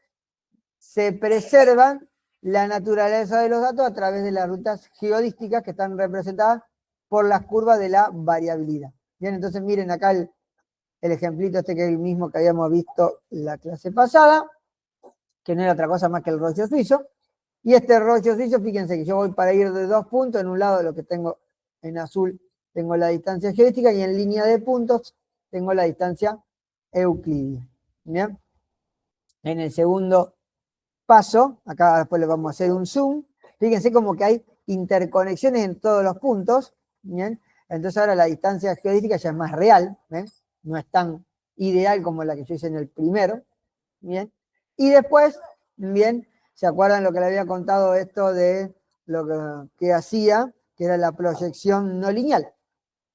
[SPEAKER 1] se preserva la naturaleza de los datos a través de las rutas geodísticas que están representadas por las curvas de la variabilidad. Bien, entonces miren acá el ejemplito este que es el mismo que habíamos visto la clase pasada, que no era otra cosa más que el rollo suizo. Y este rollo suizo, fíjense que yo voy para ir de dos puntos, en un lado lo que tengo en azul tengo la distancia geodésica y en línea de puntos tengo la distancia euclidia. ¿Bien? En el segundo paso, acá después le vamos a hacer un zoom, fíjense como que hay interconexiones en todos los puntos, ¿bien? Entonces ahora la distancia geodésica ya es más real, ¿ven? No es tan ideal como la que yo hice en el primero, ¿bien? Y después, ¿bien? ¿Se acuerdan lo que le había contado esto de lo que hacía, que era la proyección no lineal?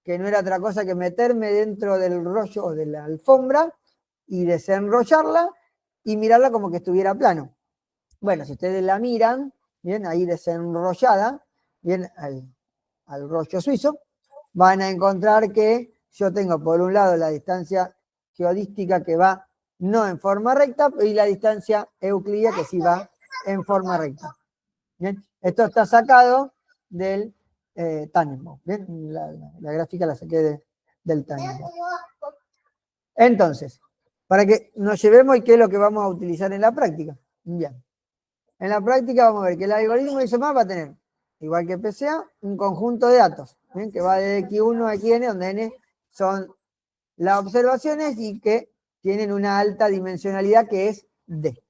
[SPEAKER 1] Que no era otra cosa que meterme dentro del rollo o de la alfombra y desenrollarla y mirarla como que estuviera plano. Bueno, si ustedes la miran, bien, ahí desenrollada, bien, al rollo suizo, van a encontrar que yo tengo por un lado la distancia geodística que va no en forma recta y la distancia euclídea que sí va en forma recta. Bien, esto está sacado del Tannenbaum. Bien, la gráfica la saqué del Tannenbaum. Entonces, para que nos llevemos y qué es lo que vamos a utilizar en la práctica. Bien. En la práctica vamos a ver que el algoritmo de ISOMAP va a tener, igual que PCA, un conjunto de datos, ¿bien? Que va de X1 a Xn, donde n son las observaciones y que tienen una alta dimensionalidad que es D.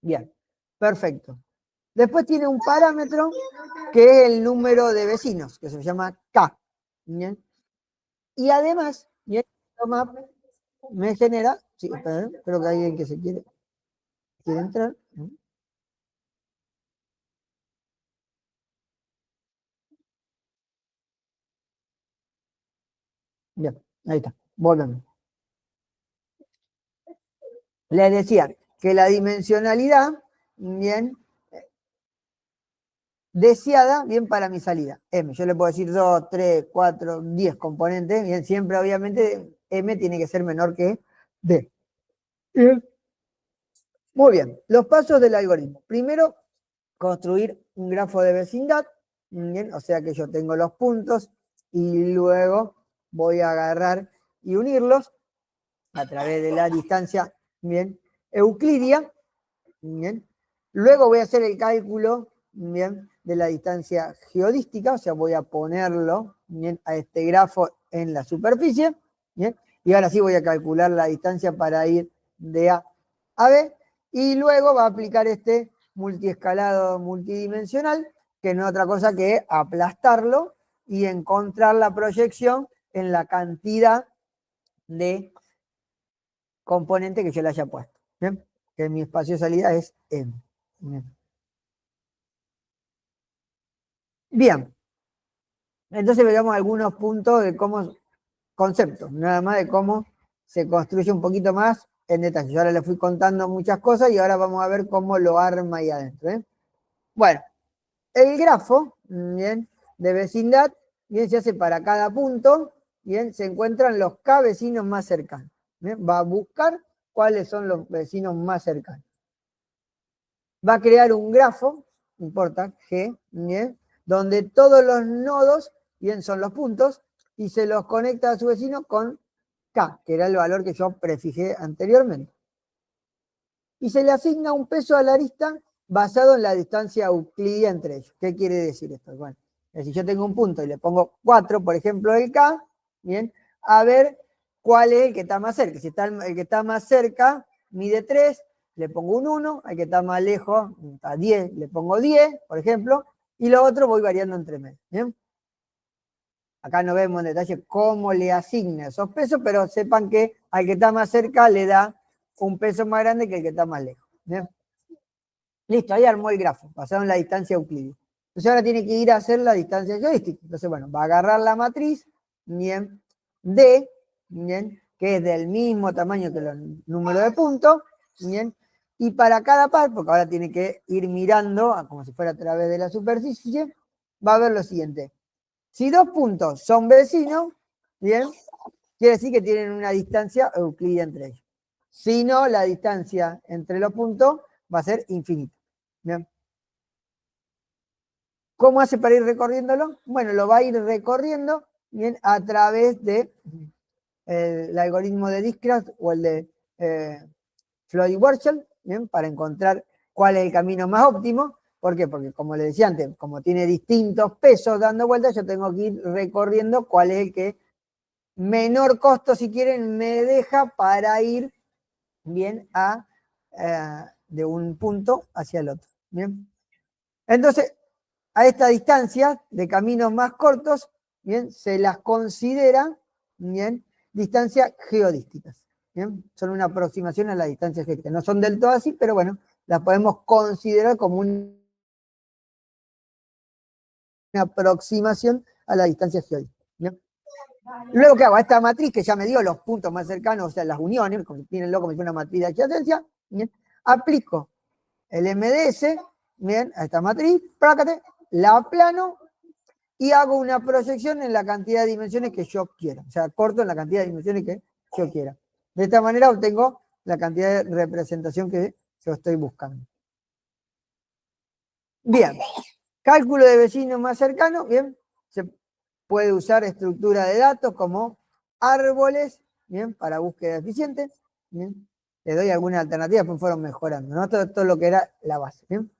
[SPEAKER 1] Bien, perfecto. Después tiene un parámetro que es el número de vecinos, que se llama K. ¿Bien? Y además, bien, ISOMAP me genera, sí, espera, creo que hay alguien que se quiere. quiere entrar. Bien, ahí está. Volvemos. Les decía que la dimensionalidad, bien, deseada, bien para mi salida. M. Yo le puedo decir 2, 3, 4, 10 componentes. Bien, siempre, obviamente, M tiene que ser menor que D. Bien. Muy bien. Los pasos del algoritmo. Primero, construir un grafo de vecindad. Bien, o sea que yo tengo los puntos y luego voy a agarrar y unirlos a través de la distancia, bien, euclidia. Bien. Luego voy a hacer el cálculo, bien, de la distancia geodística, o sea, voy a ponerlo, bien, a este grafo en la superficie, bien, y ahora sí voy a calcular la distancia para ir de A a B, y luego va a aplicar este multiescalado multidimensional, que no es otra cosa que aplastarlo y encontrar la proyección en la cantidad de componente que yo le haya puesto, ¿bien? Que mi espacio de salida es M. Bien, entonces veamos algunos puntos de cómo, conceptos, nada más de cómo se construye un poquito más en detalle. Yo ahora le fui contando muchas cosas y ahora vamos a ver cómo lo arma ahí adentro, ¿eh? Bueno, el grafo, bien, de vecindad, bien, se hace para cada punto, bien, se encuentran los K vecinos más cercanos. Bien, va a buscar cuáles son los vecinos más cercanos. Va a crear un grafo, no importa, G, bien, donde todos los nodos, bien, son los puntos, y se los conecta a su vecino con K, que era el valor que yo prefijé anteriormente. Y se le asigna un peso a la arista basado en la distancia euclidia entre ellos. ¿Qué quiere decir esto? Bueno, si yo tengo un punto y le pongo 4, por ejemplo, del K, bien, a ver cuál es el que está más cerca. Si está el que está más cerca mide 3, le pongo un 1, al que está más lejos, está 10, le pongo 10, por ejemplo, y lo otro voy variando entre medio. ¿Bien? Acá no vemos en detalle cómo le asigna esos pesos, pero sepan que al que está más cerca le da un peso más grande que el que está más lejos. ¿Bien? Listo, ahí armó el grafo, basado en la distancia euclídea. Entonces ahora tiene que ir a hacer la distancia geodística. Entonces, bueno, va a agarrar la matriz, bien, D, bien, que es del mismo tamaño que el número de puntos, bien, y para cada par, porque ahora tiene que ir mirando, como si fuera a través de la superficie, va a ver lo siguiente. Si dos puntos son vecinos, bien, quiere decir que tienen una distancia euclídea entre ellos. Si no, la distancia entre los puntos va a ser infinita. ¿Bien? ¿Cómo hace para ir recorriéndolo? Bueno, lo va a ir recorriendo, bien, a través de el algoritmo de Dijkstra o el de Floyd-Warshall, bien, para encontrar cuál es el camino más óptimo. ¿Por qué? Porque, como le decía antes, como tiene distintos pesos dando vueltas, yo tengo que ir recorriendo cuál es el que menor costo, si quieren, me deja para ir bien de un punto hacia el otro. Bien. Entonces, a esta distancia de caminos más cortos, bien, se las considera, bien, distancias geodísticas. Bien, son una aproximación a la distancia geodística. No son del todo así, pero bueno, las podemos considerar como una aproximación a la distancia geodística. Bien. Luego, ¿qué hago? A esta matriz que ya me dio los puntos más cercanos, o sea, las uniones, como tienen como si fuera una matriz de adyacencia, bien, aplico el MDS, bien, a esta matriz, prácate, la aplano y hago una proyección en la cantidad de dimensiones que yo quiera. O sea, corto en la cantidad de dimensiones que yo quiera. De esta manera obtengo la cantidad de representación que yo estoy buscando. Bien, cálculo de vecinos más cercanos, bien, se puede usar estructura de datos como árboles, bien, para búsqueda eficiente, bien. Le doy algunas alternativas, pues fueron mejorando, ¿no? Todo lo que era la base, bien.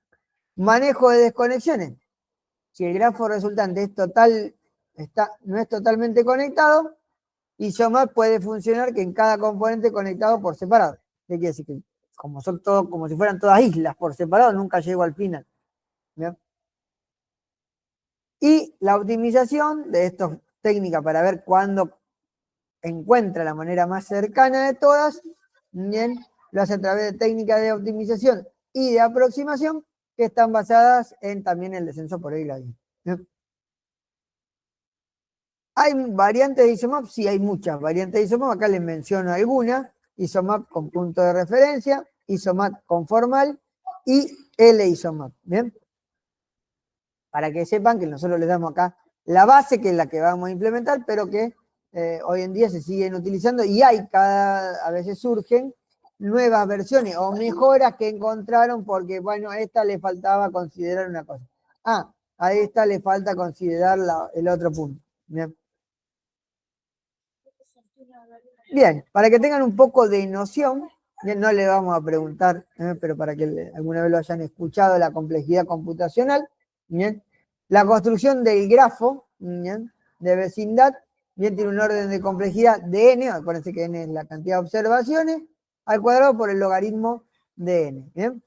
[SPEAKER 1] Manejo de desconexiones. Si el grafo resultante es total, no es totalmente conectado, ISOMAP puede funcionar que en cada componente conectado por separado. ¿Qué quiere decir? Que como son todos, como si fueran todas islas por separado, nunca llego al final. ¿Bien? Y la optimización de estas técnicas para ver cuándo encuentra la manera más cercana de todas, bien, lo hace a través de técnicas de optimización y de aproximación que están basadas en también el descenso por el gradiente. ¿Hay variantes de isomap? Sí, hay muchas variantes de isomap. Acá les menciono algunas. Isomap con punto de referencia, isomap conformal y L-isomap. ¿Bien? Para que sepan que nosotros les damos acá la base, que es la que vamos a implementar, pero que hoy en día se siguen utilizando y a veces surgen nuevas versiones o mejoras que encontraron porque, bueno, a esta le faltaba considerar una cosa. A esta le falta considerar el otro punto. Bien. Bien, para que tengan un poco de noción, bien, no le vamos a preguntar, pero para que alguna vez lo hayan escuchado, la complejidad computacional, bien, la construcción del grafo, bien, de vecindad, bien, tiene un orden de complejidad de n, acuérdense que n es la cantidad de observaciones, al cuadrado por el logaritmo de n, bien.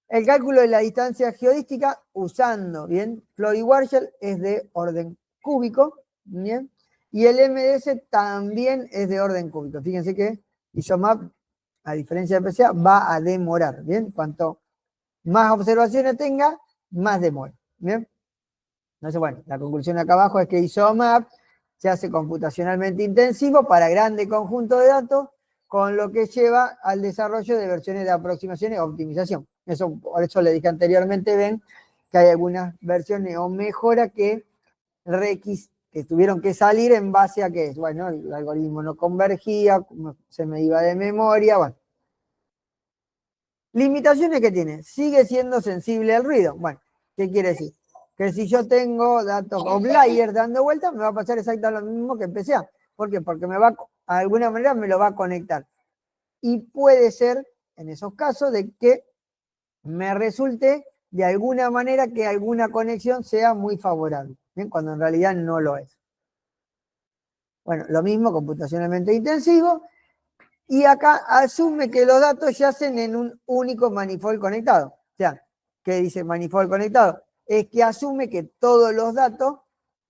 [SPEAKER 1] El cálculo de la distancia geodística usando, bien, Floyd y Warshall es de orden cúbico, bien. Y el MDS también es de orden cúbico. Fíjense que ISOMAP, a diferencia de PCA, va a demorar. ¿Bien? Cuanto más observaciones tenga, más demora. ¿Bien? Entonces, bueno, la conclusión acá abajo es que ISOMAP se hace computacionalmente intensivo para grande conjunto de datos, con lo que lleva al desarrollo de versiones de aproximación y optimización. Por eso le dije anteriormente, ven que hay algunas versiones o mejoras que tuvieron que salir en base a que, bueno, el algoritmo no convergía, se me iba de memoria, bueno. Limitaciones que tiene, sigue siendo sensible al ruido. Bueno, ¿qué quiere decir? Que si yo tengo datos outliers dando vueltas, me va a pasar exactamente lo mismo que en PCA. ¿Por qué? Porque de alguna manera me lo va a conectar. Y puede ser, en esos casos, de que me resulte de alguna manera que alguna conexión sea muy favorable, ¿bien? Cuando en realidad no lo es. Bueno, lo mismo, computacionalmente intensivo, y acá asume que los datos yacen en un único manifold conectado. O sea, ¿qué dice manifold conectado? Es que asume que todos los datos,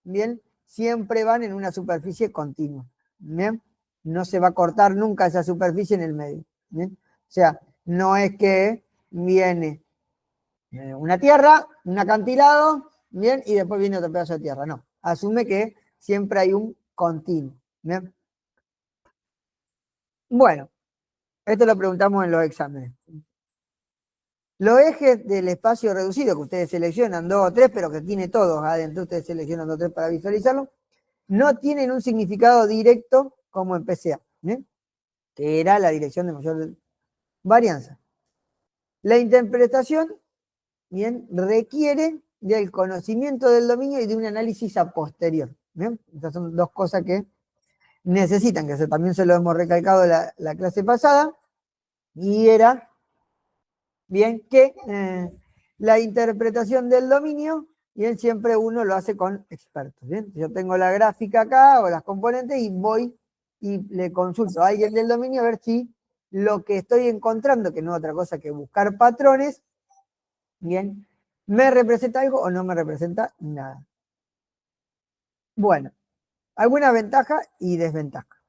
[SPEAKER 1] bien, siempre van en una superficie continua, ¿bien? No se va a cortar nunca esa superficie en el medio, ¿bien? O sea, no es que viene una tierra, un acantilado, bien, y después viene otro pedazo de tierra, no. Asume que siempre hay un continuo, ¿bien? Bueno, esto lo preguntamos en los exámenes. Los ejes del espacio reducido, que ustedes seleccionan 2 o 3, pero que tiene todos adentro, ustedes seleccionan 2 o 3 para visualizarlo, no tienen un significado directo como en PCA, ¿bien? Que era la dirección de mayor varianza. La interpretación, bien, requiere del conocimiento del dominio y de un análisis a posterior, ¿bien? Estas son 2 cosas que necesitan, que también se lo hemos recalcado la clase pasada, y era, bien, que la interpretación del dominio, bien, siempre uno lo hace con expertos, ¿bien? Yo tengo la gráfica acá o las componentes y voy y le consulto a alguien del dominio a ver si lo que estoy encontrando, que no es otra cosa que buscar patrones, bien, me representa algo o no me representa nada. Bueno, alguna ventaja y desventaja.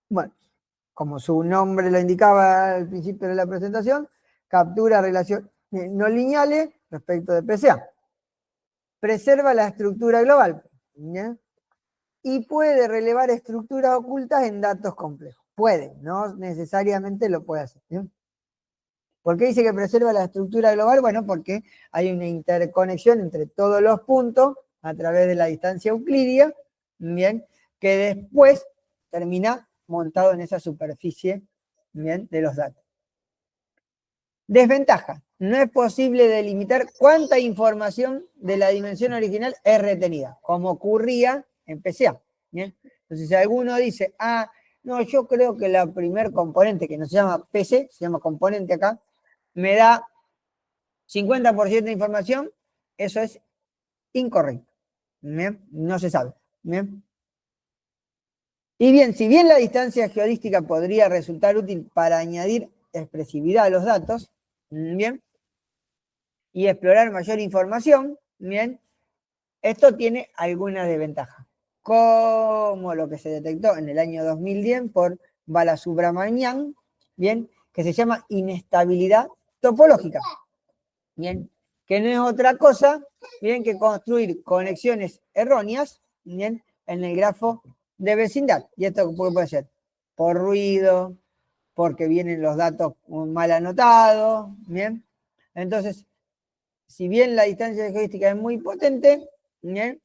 [SPEAKER 1] Bueno, como su nombre lo indicaba al principio de la presentación, captura relaciones no lineales respecto de PCA. Preserva la estructura global, ¿bien? Y puede relevar estructuras ocultas en datos complejos. Puede, no necesariamente lo puede hacer, ¿bien? ¿Por qué dice que preserva la estructura global? Bueno, porque hay una interconexión entre todos los puntos a través de la distancia euclidia, ¿bien? Que después termina montado en esa superficie, ¿bien? De los datos. Desventaja. No es posible delimitar cuánta información de la dimensión original es retenida, como ocurría en PCA, ¿bien? Entonces, si alguno dice, no, yo creo que la primer componente, que no se llama PC, se llama componente acá, me da 50% de información, eso es incorrecto. ¿Bien? No se sabe. ¿Bien? Y bien, si bien la distancia geodística podría resultar útil para añadir expresividad a los datos, ¿bien? Y explorar mayor información, ¿bien? Esto tiene algunas desventajas, como lo que se detectó en el año 2010 por va la Subramanian, bien, que se llama inestabilidad topológica, bien, que no es otra cosa, bien, que construir conexiones erróneas, bien, en el grafo de vecindad. ¿Y esto puede ser? Por ruido, porque vienen los datos mal anotados, bien. Entonces, si bien la distancia geodésica es muy potente, bien,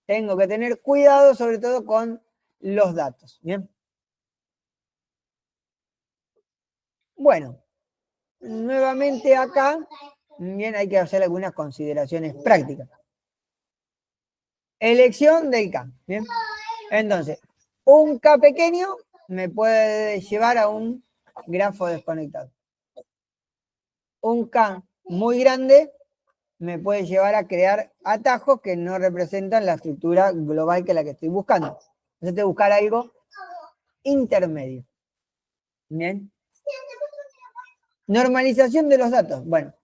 [SPEAKER 1] tengo que tener cuidado sobre todo con los datos, bien. Bueno, nuevamente acá, bien, hay que hacer algunas consideraciones prácticas. Elección del K, bien. Entonces, un K pequeño me puede llevar a un grafo desconectado. Un K muy grande me puede llevar a crear atajos que no representan la estructura global que es la que estoy buscando. Entonces, tengo que buscar algo intermedio. Bien. Normalización de los datos. Bueno,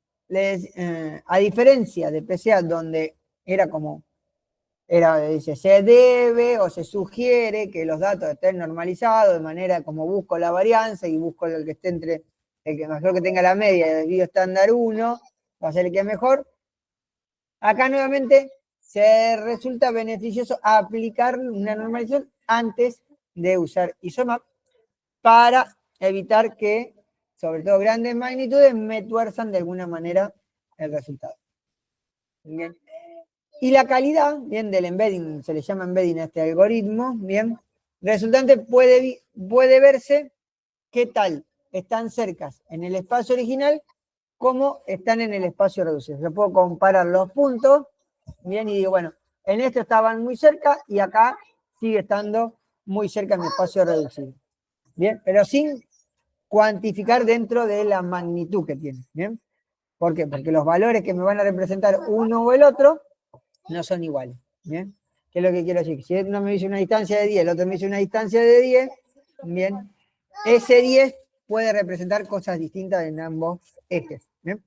[SPEAKER 1] a diferencia de PCA, donde era como, dice, se debe o se sugiere que los datos estén normalizados de manera como busco la varianza y busco el que esté entre el que mejor que tenga la media del desvío estándar 1, va a ser el que es mejor. Acá nuevamente se resulta beneficioso aplicar una normalización antes de usar ISOMAP para evitar que, sobre todo grandes magnitudes, me tuerzan de alguna manera el resultado. Bien. Y la calidad, bien, del embedding, se le llama embedding a este algoritmo, bien, resultante puede verse qué tal están cercas en el espacio original como están en el espacio reducido. Yo puedo comparar los puntos, bien, y digo, bueno, en este estaban muy cerca y acá sigue estando muy cerca en mi espacio reducido. Bien, pero sin cuantificar dentro de la magnitud que tiene. ¿Bien? ¿Por qué? Porque los valores que me van a representar uno o el otro no son iguales. ¿Bien? ¿Qué es lo que quiero decir? Si uno me dice una distancia de 10, el otro me dice una distancia de 10, bien, ese 10 puede representar cosas distintas en ambos ejes. ¿Bien?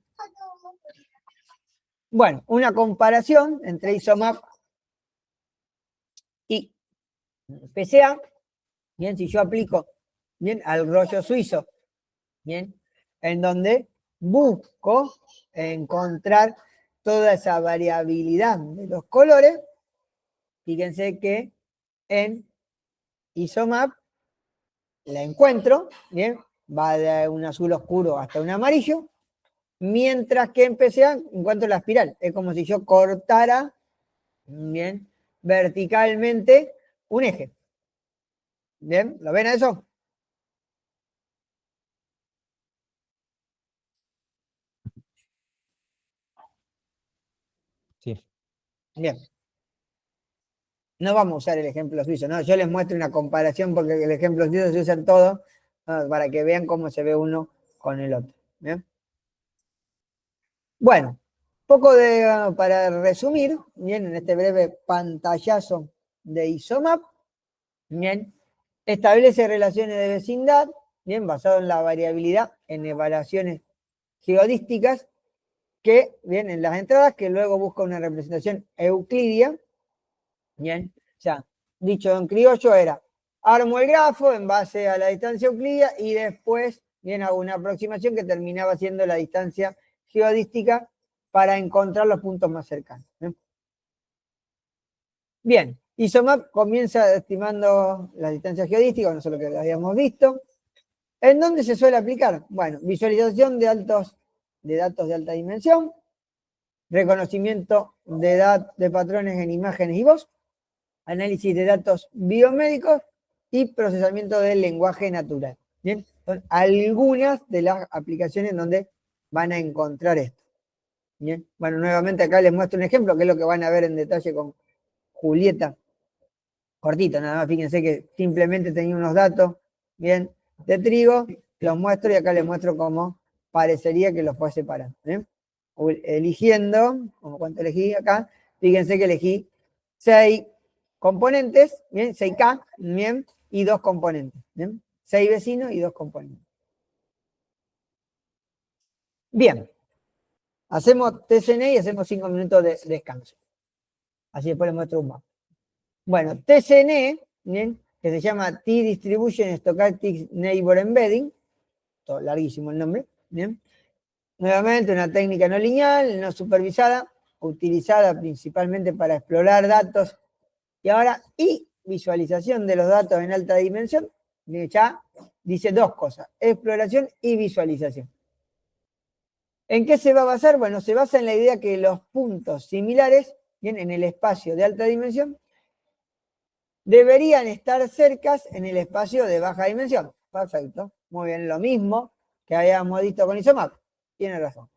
[SPEAKER 1] Bueno, una comparación entre ISOMAP y PCA, bien, si yo aplico, bien, al rollo suizo, bien, en donde busco encontrar toda esa variabilidad de los colores. Fíjense que en ISOMAP la encuentro, bien, va de un azul oscuro hasta un amarillo, mientras que en PCA encuentro la espiral. Es como si yo cortara, bien, verticalmente un eje. Bien, ¿lo ven a eso?
[SPEAKER 2] Sí.
[SPEAKER 1] Bien. No vamos a usar el ejemplo suizo, ¿no? Yo les muestro una comparación porque el ejemplo suizo se usa en todo, ¿no? Para que vean cómo se ve uno con el otro. ¿Bien? Bueno, para resumir, bien, en este breve pantallazo de ISOMAP, bien, establece relaciones de vecindad, bien, basado en la variabilidad en evaluaciones geodísticas, que vienen las entradas, que luego busca una representación euclidia, bien, o sea, dicho en criollo era, armo el grafo en base a la distancia euclidia y después, bien, hago una aproximación que terminaba siendo la distancia geodística para encontrar los puntos más cercanos. Bien, ISOMAP comienza estimando la distancia geodística, no sé lo que habíamos visto. ¿En dónde se suele aplicar? Bueno, visualización de datos de alta dimensión, reconocimiento de patrones en imágenes y voz, análisis de datos biomédicos y procesamiento del lenguaje natural. Bien, son algunas de las aplicaciones donde van a encontrar esto. Bien, bueno, nuevamente acá les muestro un ejemplo, que es lo que van a ver en detalle con Julieta. Cortito, nada más, fíjense que simplemente tenía unos datos, bien, de trigo, los muestro y acá les muestro cómo parecería que los fue separando. ¿Bien? Eligiendo, como cuánto elegí acá, fíjense que elegí 6 componentes, bien, 6K, bien, y 2 componentes, bien, 6 vecinos y 2 componentes. Bien, hacemos TCN y hacemos 5 minutos de descanso. Así después les muestro un mapa. Bueno, TCN, bien, que se llama T-Distribution Stochastic Neighbor Embedding, todo larguísimo el nombre, ¿bien? Nuevamente una técnica no lineal, no supervisada, utilizada principalmente para explorar datos y visualización de los datos en alta dimensión. Ya dice dos cosas, exploración y visualización. ¿En qué se va a basar? Bueno, se basa en la idea que los puntos similares, bien, en el espacio de alta dimensión, deberían estar cercas en el espacio de baja dimensión. Perfecto, muy bien, lo mismo que habíamos visto con ISOMAP. Tiene razón.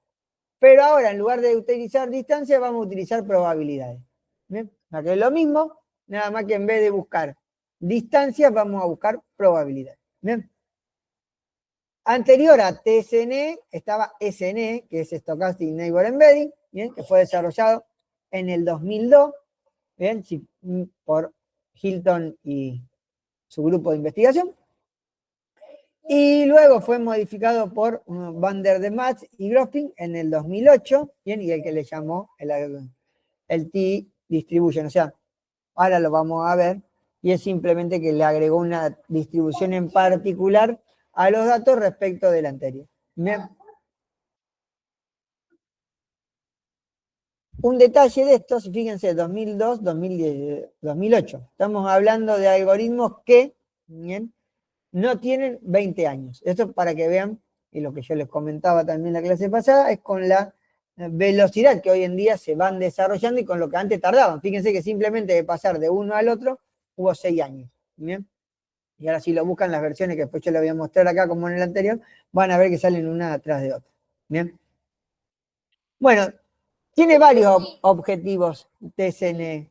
[SPEAKER 1] Pero ahora, en lugar de utilizar distancia, vamos a utilizar probabilidades. ¿Bien? O sea, que es lo mismo, nada más que en vez de buscar distancia, vamos a buscar probabilidades. ¿Bien? Anterior a TSNE estaba SNE, que es Stochastic Neighbor Embedding, ¿bien? Que fue desarrollado en el 2002, ¿bien? Por Hilton y su grupo de investigación. Y luego fue modificado por Van der de Matz y Grofting en el 2008, ¿bien? Y el que le llamó el T-Distribution. O sea, ahora lo vamos a ver, y es simplemente que le agregó una distribución en particular a los datos respecto del anterior. ¿Bien? Un detalle de esto, fíjense, 2002, 2010, 2008. Estamos hablando de algoritmos que, ¿bien?, no tienen 20 años. Esto para que vean, y lo que yo les comentaba también en la clase pasada, es con la velocidad que hoy en día se van desarrollando y con lo que antes tardaban. Fíjense que simplemente de pasar de uno al otro hubo 6 años. ¿Bien? Y ahora si lo buscan las versiones que después yo les voy a mostrar acá como en el anterior, van a ver que salen una atrás de otra. ¿Bien? Bueno, tiene varios objetivos TSN.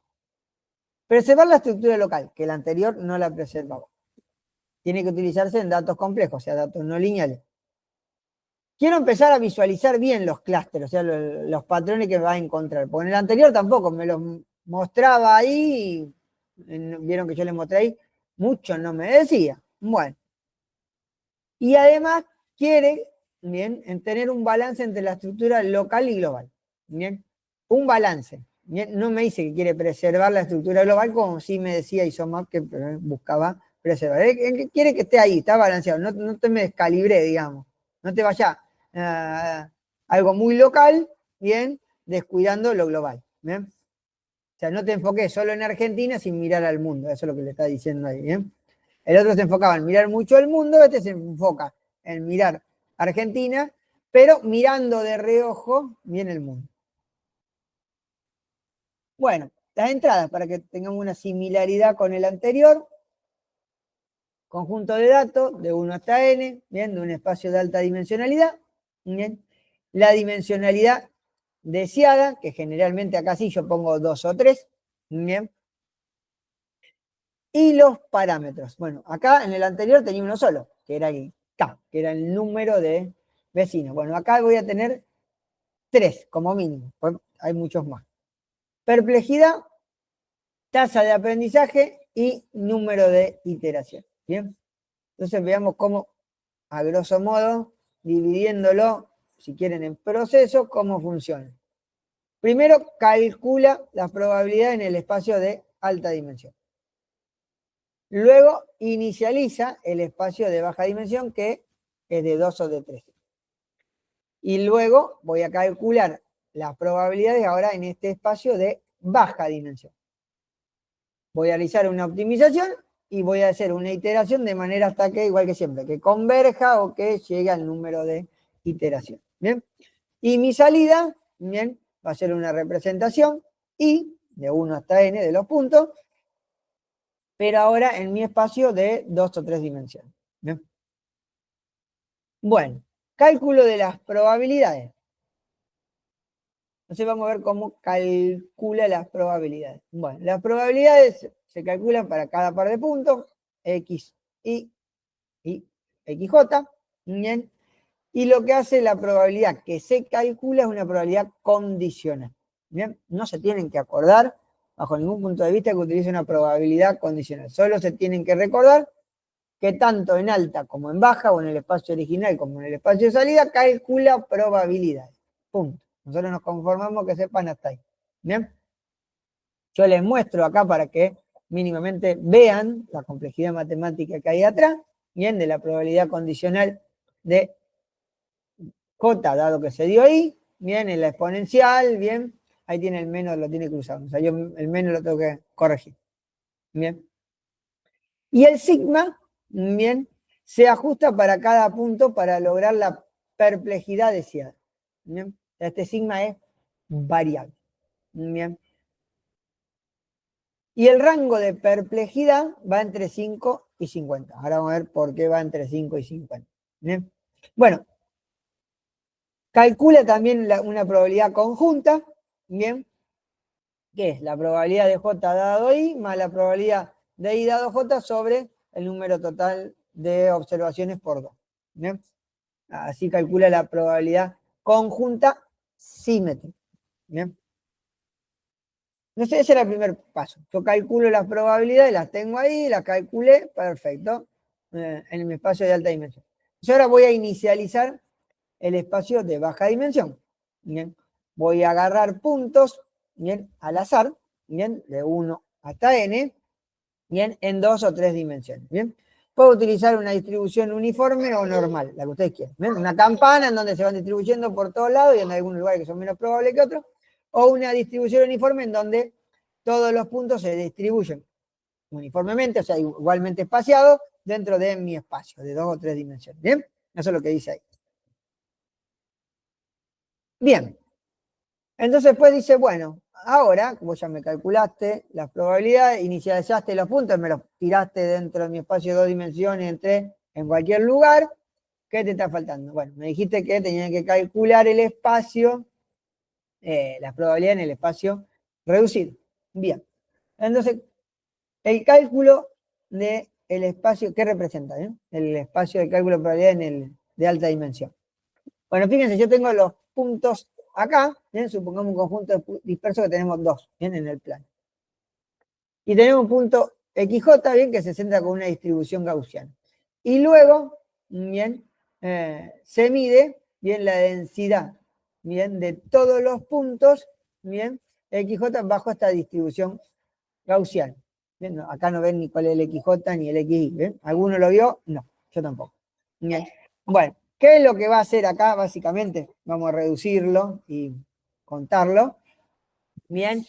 [SPEAKER 1] Preservar la estructura local, que el anterior no la preservaba. Tiene que utilizarse en datos complejos, o sea, datos no lineales. Quiero empezar a visualizar bien los clústeres, o sea, los patrones que va a encontrar. Porque en el anterior tampoco me los mostraba ahí, vieron que yo les mostré ahí, mucho no me decía. Bueno. Y además quiere, bien, en tener un balance entre la estructura local y global. Bien, un balance. Bien, no me dice que quiere preservar la estructura global como sí me decía ISOMAP que buscaba preservar. Quiere que esté ahí, está balanceado, no te me descalibré, digamos. No te vaya algo muy local, bien, descuidando lo global. ¿Bien? O sea, no te enfoques solo en Argentina sin mirar al mundo. Eso es lo que le está diciendo ahí. ¿Bien? El otro se enfocaba en mirar mucho el mundo, este se enfoca en mirar Argentina, pero mirando de reojo bien el mundo. Bueno, las entradas, para que tengamos una similaridad con el anterior. Conjunto de datos de 1 hasta n, bien, de un espacio de alta dimensionalidad. Bien. La dimensionalidad deseada, que generalmente acá sí yo pongo 2 o 3. Bien. Y los parámetros. Bueno, acá en el anterior tenía uno solo, que era el K, que era el número de vecinos. Bueno, acá voy a tener 3 como mínimo, pues hay muchos más. Perplejidad, tasa de aprendizaje y número de iteración. Bien, entonces veamos cómo, a grosso modo, dividiéndolo, si quieren, en procesos, cómo funciona. Primero, calcula las probabilidades en el espacio de alta dimensión. Luego, inicializa el espacio de baja dimensión, que es de 2 o de 3. Y luego voy a calcular las probabilidades ahora en este espacio de baja dimensión. Voy a realizar una optimización y voy a hacer una iteración de manera hasta que, igual que siempre, que converja o que llegue al número de iteración. ¿Bien? Y mi salida, bien, va a ser una representación y de 1 hasta n de los puntos, pero ahora en mi espacio de 2 o 3 dimensiones. ¿Bien? Bueno, cálculo de las probabilidades. Entonces vamos a ver cómo calcula las probabilidades. Bueno, las probabilidades se calculan para cada par de puntos, X, Y y XJ. Bien. Y lo que hace la probabilidad que se calcula es una probabilidad condicional. Bien. No se tienen que acordar, bajo ningún punto de vista, que utilice una probabilidad condicional. Solo se tienen que recordar que tanto en alta como en baja, o en el espacio original como en el espacio de salida, calcula probabilidades. Punto. Nosotros nos conformamos que sepan hasta ahí. ¿Bien? Yo les muestro acá para que mínimamente vean la complejidad matemática que hay atrás, bien, de la probabilidad condicional de J, dado que se dio ahí, bien, en la exponencial, bien, ahí tiene el menos, lo tiene cruzado, o sea, yo el menos lo tengo que corregir, bien. Y el sigma, bien, se ajusta para cada punto para lograr la perplejidad deseada, bien. Este sigma es variable, bien. Y el rango de perplejidad va entre 5 y 50. Ahora vamos a ver por qué va entre 5 y 50. ¿Bien? Bueno, calcula también una probabilidad conjunta, ¿bien? Que es la probabilidad de J dado I más la probabilidad de I dado J sobre el número total de observaciones por 2. ¿Bien? Así calcula la probabilidad conjunta simétrica. ¿Bien? No sé, ese era el primer paso. Yo calculo las probabilidades, las tengo ahí, las calculé, perfecto, en mi espacio de alta dimensión. Yo ahora voy a inicializar el espacio de baja dimensión. Bien. Voy a agarrar puntos, bien, al azar, bien, de 1 hasta n, bien, en 2 o 3 dimensiones. Bien. Puedo utilizar una distribución uniforme o normal, la que ustedes quieran. ¿Bien? Una campana en donde se van distribuyendo por todos lados y en algunos lugares que son menos probables que otros, o una distribución uniforme en donde todos los puntos se distribuyen uniformemente, o sea, igualmente espaciados, dentro de mi espacio, de 2 o 3 dimensiones. ¿Bien? Eso es lo que dice ahí. Bien. Entonces después dice, bueno, ahora, como ya me calculaste las probabilidades, inicializaste los puntos, me los tiraste dentro de mi espacio de 2 dimensiones, en cualquier lugar, ¿qué te está faltando? Bueno, me dijiste que tenía que calcular el espacio, las probabilidades en el espacio reducido. Bien. Entonces, el cálculo del espacio, ¿qué representa? El espacio de cálculo de probabilidad de alta dimensión. Bueno, fíjense, yo tengo los puntos acá, ¿bien? Supongamos un conjunto disperso que tenemos 2, ¿bien? En el plano. Y tenemos un punto XJ, ¿bien? Que se centra con una distribución gaussiana. Y luego, ¿bien? Se mide, ¿bien? La densidad, ¿bien? De todos los puntos, ¿bien? XJ bajo esta distribución gaussiana. ¿Bien? No, acá no ven ni cuál es el XJ ni el XY, ¿bien? ¿Alguno lo vio? No, yo tampoco. ¿Bien? Bueno, ¿qué es lo que va a hacer acá? Básicamente, vamos a reducirlo y contarlo. Bien.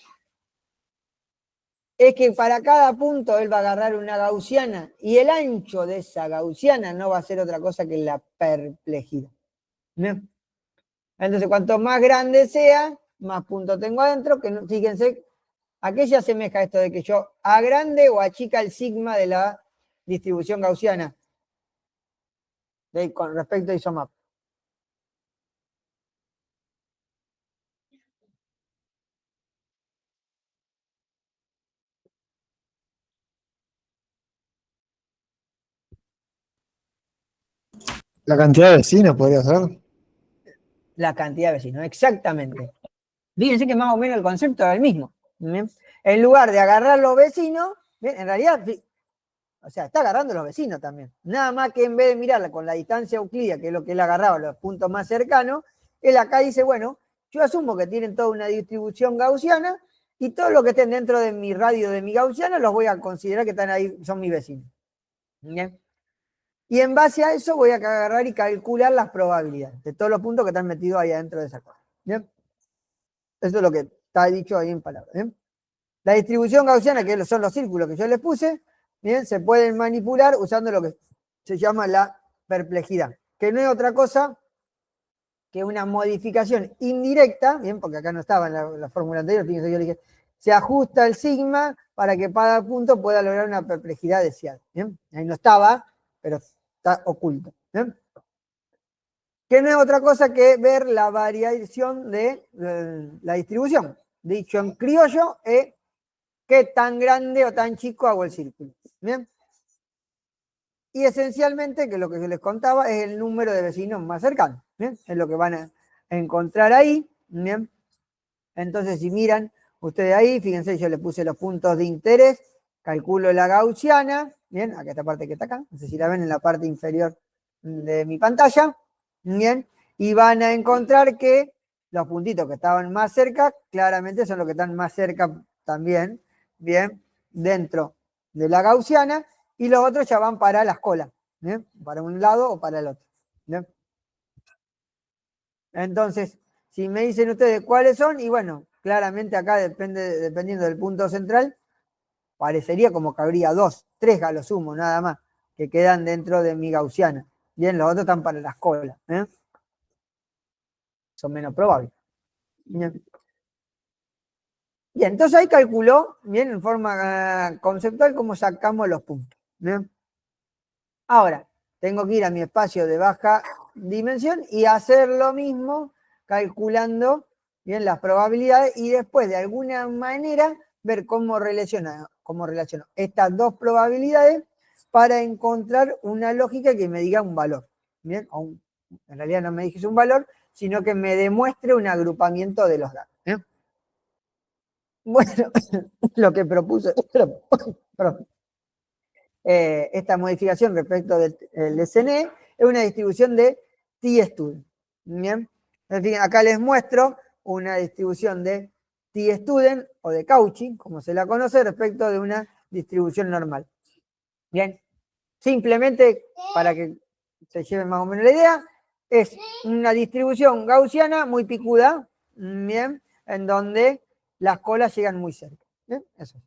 [SPEAKER 1] Es que para cada punto él va a agarrar una gaussiana y el ancho de esa gaussiana no va a ser otra cosa que la perplejidad. ¿Bien? Entonces, cuanto más grande sea, más puntos tengo adentro, que fíjense, ¿a qué se asemeja esto de que yo agrande o achica el sigma de la distribución gaussiana con respecto a isomap?
[SPEAKER 2] La cantidad de vecinos podría ser.
[SPEAKER 1] La cantidad de vecinos, exactamente. Fíjense que más o menos el concepto era el mismo. ¿Bien? En lugar de agarrar los vecinos, ¿bien? En realidad, o sea, está agarrando los vecinos también. Nada más que en vez de mirarla con la distancia euclídea, que es lo que él agarraba, los puntos más cercanos, él acá dice, bueno, yo asumo que tienen toda una distribución gaussiana y todo lo que estén dentro de mi radio de mi gaussiana los voy a considerar que están ahí, son mis vecinos. ¿Bien? Y en base a eso voy a agarrar y calcular las probabilidades de todos los puntos que están metidos ahí adentro de esa cosa. ¿Bien? Eso es lo que está dicho ahí en palabras. ¿Bien? La distribución gaussiana, que son los círculos que yo les puse, ¿bien? Se pueden manipular usando lo que se llama la perplejidad, que no es otra cosa que una modificación indirecta, ¿bien? Porque acá no estaba en la fórmula anterior, fíjense, yo le dije, se ajusta el sigma para que cada punto pueda lograr una perplejidad deseada. ¿Bien? Ahí no estaba, pero está oculto. ¿Bien? Que no es otra cosa que ver la variación de la distribución. Dicho en criollo, es qué tan grande o tan chico hago el círculo. ¿Bien? Y esencialmente, que lo que yo les contaba, es el número de vecinos más cercanos. ¿Bien? Es lo que van a encontrar ahí. ¿Bien? Entonces, si miran ustedes ahí, fíjense, yo le puse los puntos de interés, calculo la gaussiana, ¿bien? Acá esta parte que está acá, no sé si la ven en la parte inferior de mi pantalla, ¿bien? Y van a encontrar que los puntitos que estaban más cerca, claramente son los que están más cerca también, ¿bien? dentro de la gaussiana y los otros ya van para las colas, ¿bien? Para un lado o para el otro. ¿Bien? Entonces, si me dicen ustedes cuáles son, y bueno, claramente acá dependiendo del punto central, parecería como que habría 2, 3 a lo sumo, nada más, que quedan dentro de mi gaussiana. Bien, los otros están para las colas. Son menos probables. Bien. Bien, entonces ahí calculó, bien, en forma conceptual, cómo sacamos los puntos. Bien. Ahora, tengo que ir a mi espacio de baja dimensión y hacer lo mismo, calculando bien las probabilidades y después, de alguna manera, ver cómo relaciono estas dos probabilidades para encontrar una lógica que me diga un valor. Bien, en realidad no me dijese un valor, sino que me demuestre un agrupamiento de los datos. ¿Bien? Bueno, lo que propuso, perdón, esta modificación respecto del SNE es una distribución de T-Student. Bien, en fin, acá les muestro una distribución de T-Student o de Cauchy, como se la conoce, respecto de una distribución normal. Bien, simplemente para que se lleven más o menos la idea, es una distribución gaussiana muy picuda, bien, en donde las colas llegan muy cerca. Bien, eso.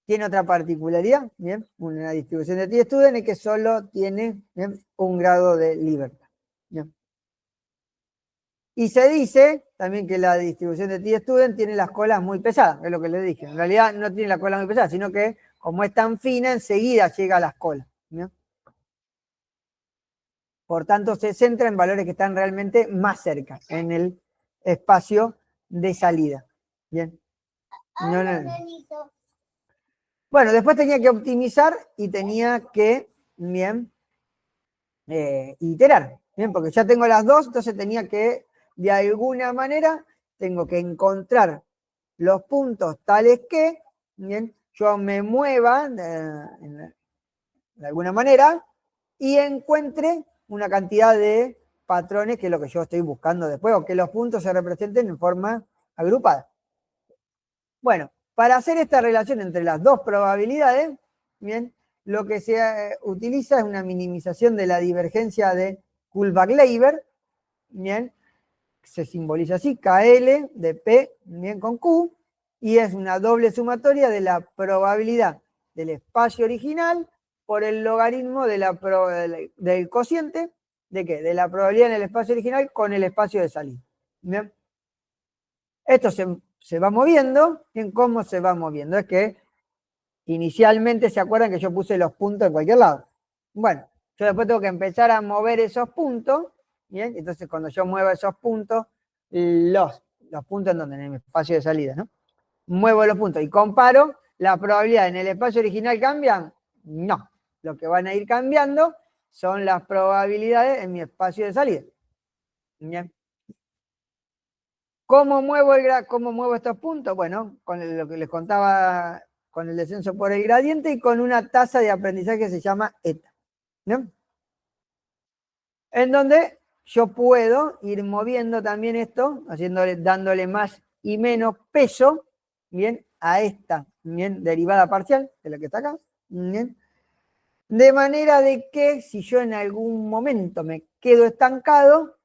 [SPEAKER 1] Tiene otra particularidad, bien, una distribución de T-Student es que solo tiene, bien, un grado de libertad. Bien. Y se dice también que la distribución de T-Student tiene las colas muy pesadas, es lo que les dije. En realidad no tiene la cola muy pesada, sino que como es tan fina, enseguida llega a las colas. ¿Bien? Por tanto, se centra en valores que están realmente más cerca, en el espacio de salida. Bien. Bueno, después tenía que optimizar y tenía que, bien, iterar. Bien, porque ya tengo las dos, entonces tenía que, de alguna manera, tengo que encontrar los puntos tales que, bien, yo me mueva de alguna manera y encuentre una cantidad de patrones que es lo que yo estoy buscando después, o que los puntos se representen en forma agrupada. Bueno, para hacer esta relación entre las dos probabilidades, bien, lo que se utiliza es una minimización de la divergencia de Kullback-Leibler, bien, se simboliza así, KL de P, bien, con Q, y es una doble sumatoria de la probabilidad del espacio original por el logaritmo de del cociente, ¿de qué? De la probabilidad en el espacio original con el espacio de salida. ¿Bien? Esto se va moviendo. ¿Bien? ¿Cómo se va moviendo? Es que inicialmente se acuerdan que yo puse los puntos en cualquier lado. Bueno, yo después tengo que empezar a mover esos puntos. ¿Bien? Entonces cuando yo muevo esos puntos, los puntos en donde, en el espacio de salida, ¿no? Muevo los puntos y comparo, la probabilidad en el espacio original cambian. No, lo que van a ir cambiando son las probabilidades en mi espacio de salida. Bien. ¿Cómo muevo estos puntos? Bueno, con lo que les contaba, con el descenso por el gradiente y con una tasa de aprendizaje que se llama eta. ¿Bien? En donde yo puedo ir moviendo también esto, dándole más y menos peso, bien, a esta, bien, derivada parcial, de la que está acá, bien, de manera de que si yo en algún momento me quedo estancado,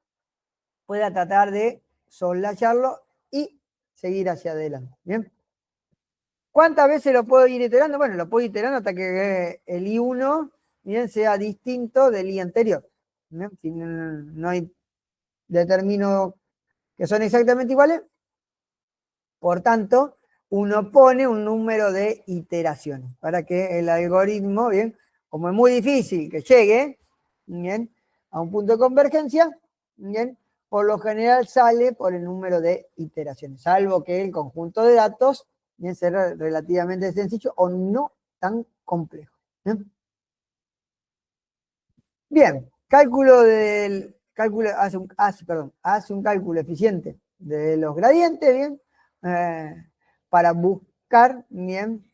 [SPEAKER 1] pueda tratar de soslayarlo y seguir hacia adelante, bien. ¿Cuántas veces lo puedo ir iterando? Bueno, lo puedo ir iterando hasta que el I1 bien, sea distinto del I anterior. ¿Bien? Si no hay determino que son exactamente iguales, por tanto, uno pone un número de iteraciones para que el algoritmo, bien, como es muy difícil que llegue, bien, a un punto de convergencia, bien, por lo general sale por el número de iteraciones, salvo que el conjunto de datos bien, sea relativamente sencillo o no tan complejo. Bien, bien, hace un cálculo eficiente de los gradientes, bien, para buscar bien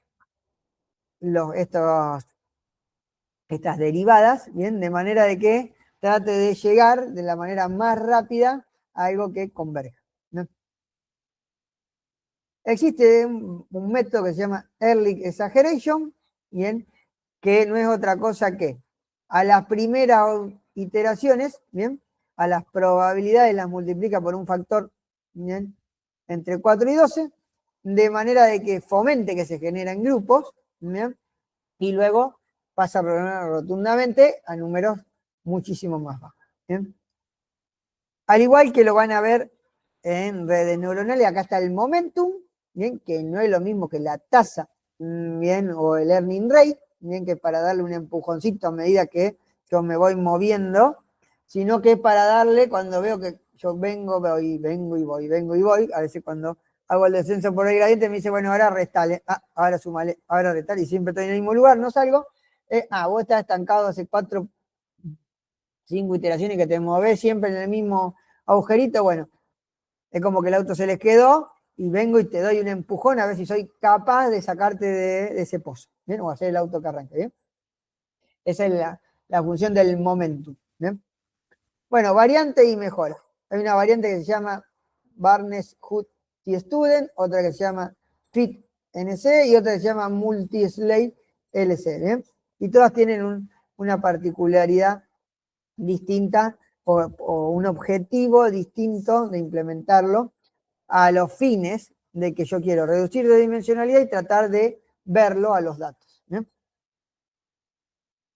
[SPEAKER 1] estas derivadas, bien, de manera de que trate de llegar de la manera más rápida a algo que converja, ¿no? Existe un método que se llama Ehrlich Exaggeration, bien, que no es otra cosa que a las primeras iteraciones, bien, a las probabilidades las multiplica por un factor, bien, entre 4 y 12, de manera de que fomente que se generen grupos, bien, y luego pasa rotundamente a números muchísimo más bajos. ¿Bien? Al igual que lo van a ver en redes neuronales, acá está el momentum, ¿bien? Que no es lo mismo que la tasa, ¿bien? O el earning rate, ¿bien? Que para darle un empujoncito a medida que yo me voy moviendo, sino que para darle cuando veo que yo vengo y voy, a veces cuando hago el descenso por el gradiente me dice, bueno, ahora restale, ahora sumale, ahora restale, y siempre estoy en el mismo lugar, no salgo, vos estás estancado hace 4, 5 iteraciones que te movés siempre en el mismo agujerito, bueno, es como que el auto se les quedó y vengo y te doy un empujón a ver si soy capaz de sacarte de ese pozo, ¿bien? O hacer el auto que arranque, ¿bien? Esa es la función del momentum, ¿bien? Bueno, variante y mejora. Hay una variante que se llama Barnes Hood T-Student, otra que se llama Fit NC y otra que se llama Multi-Slate LC, ¿bien? Y todas tienen una particularidad distinta o un objetivo distinto de implementarlo a los fines de que yo quiero reducir de dimensionalidad y tratar de verlo a los datos. ¿Bien?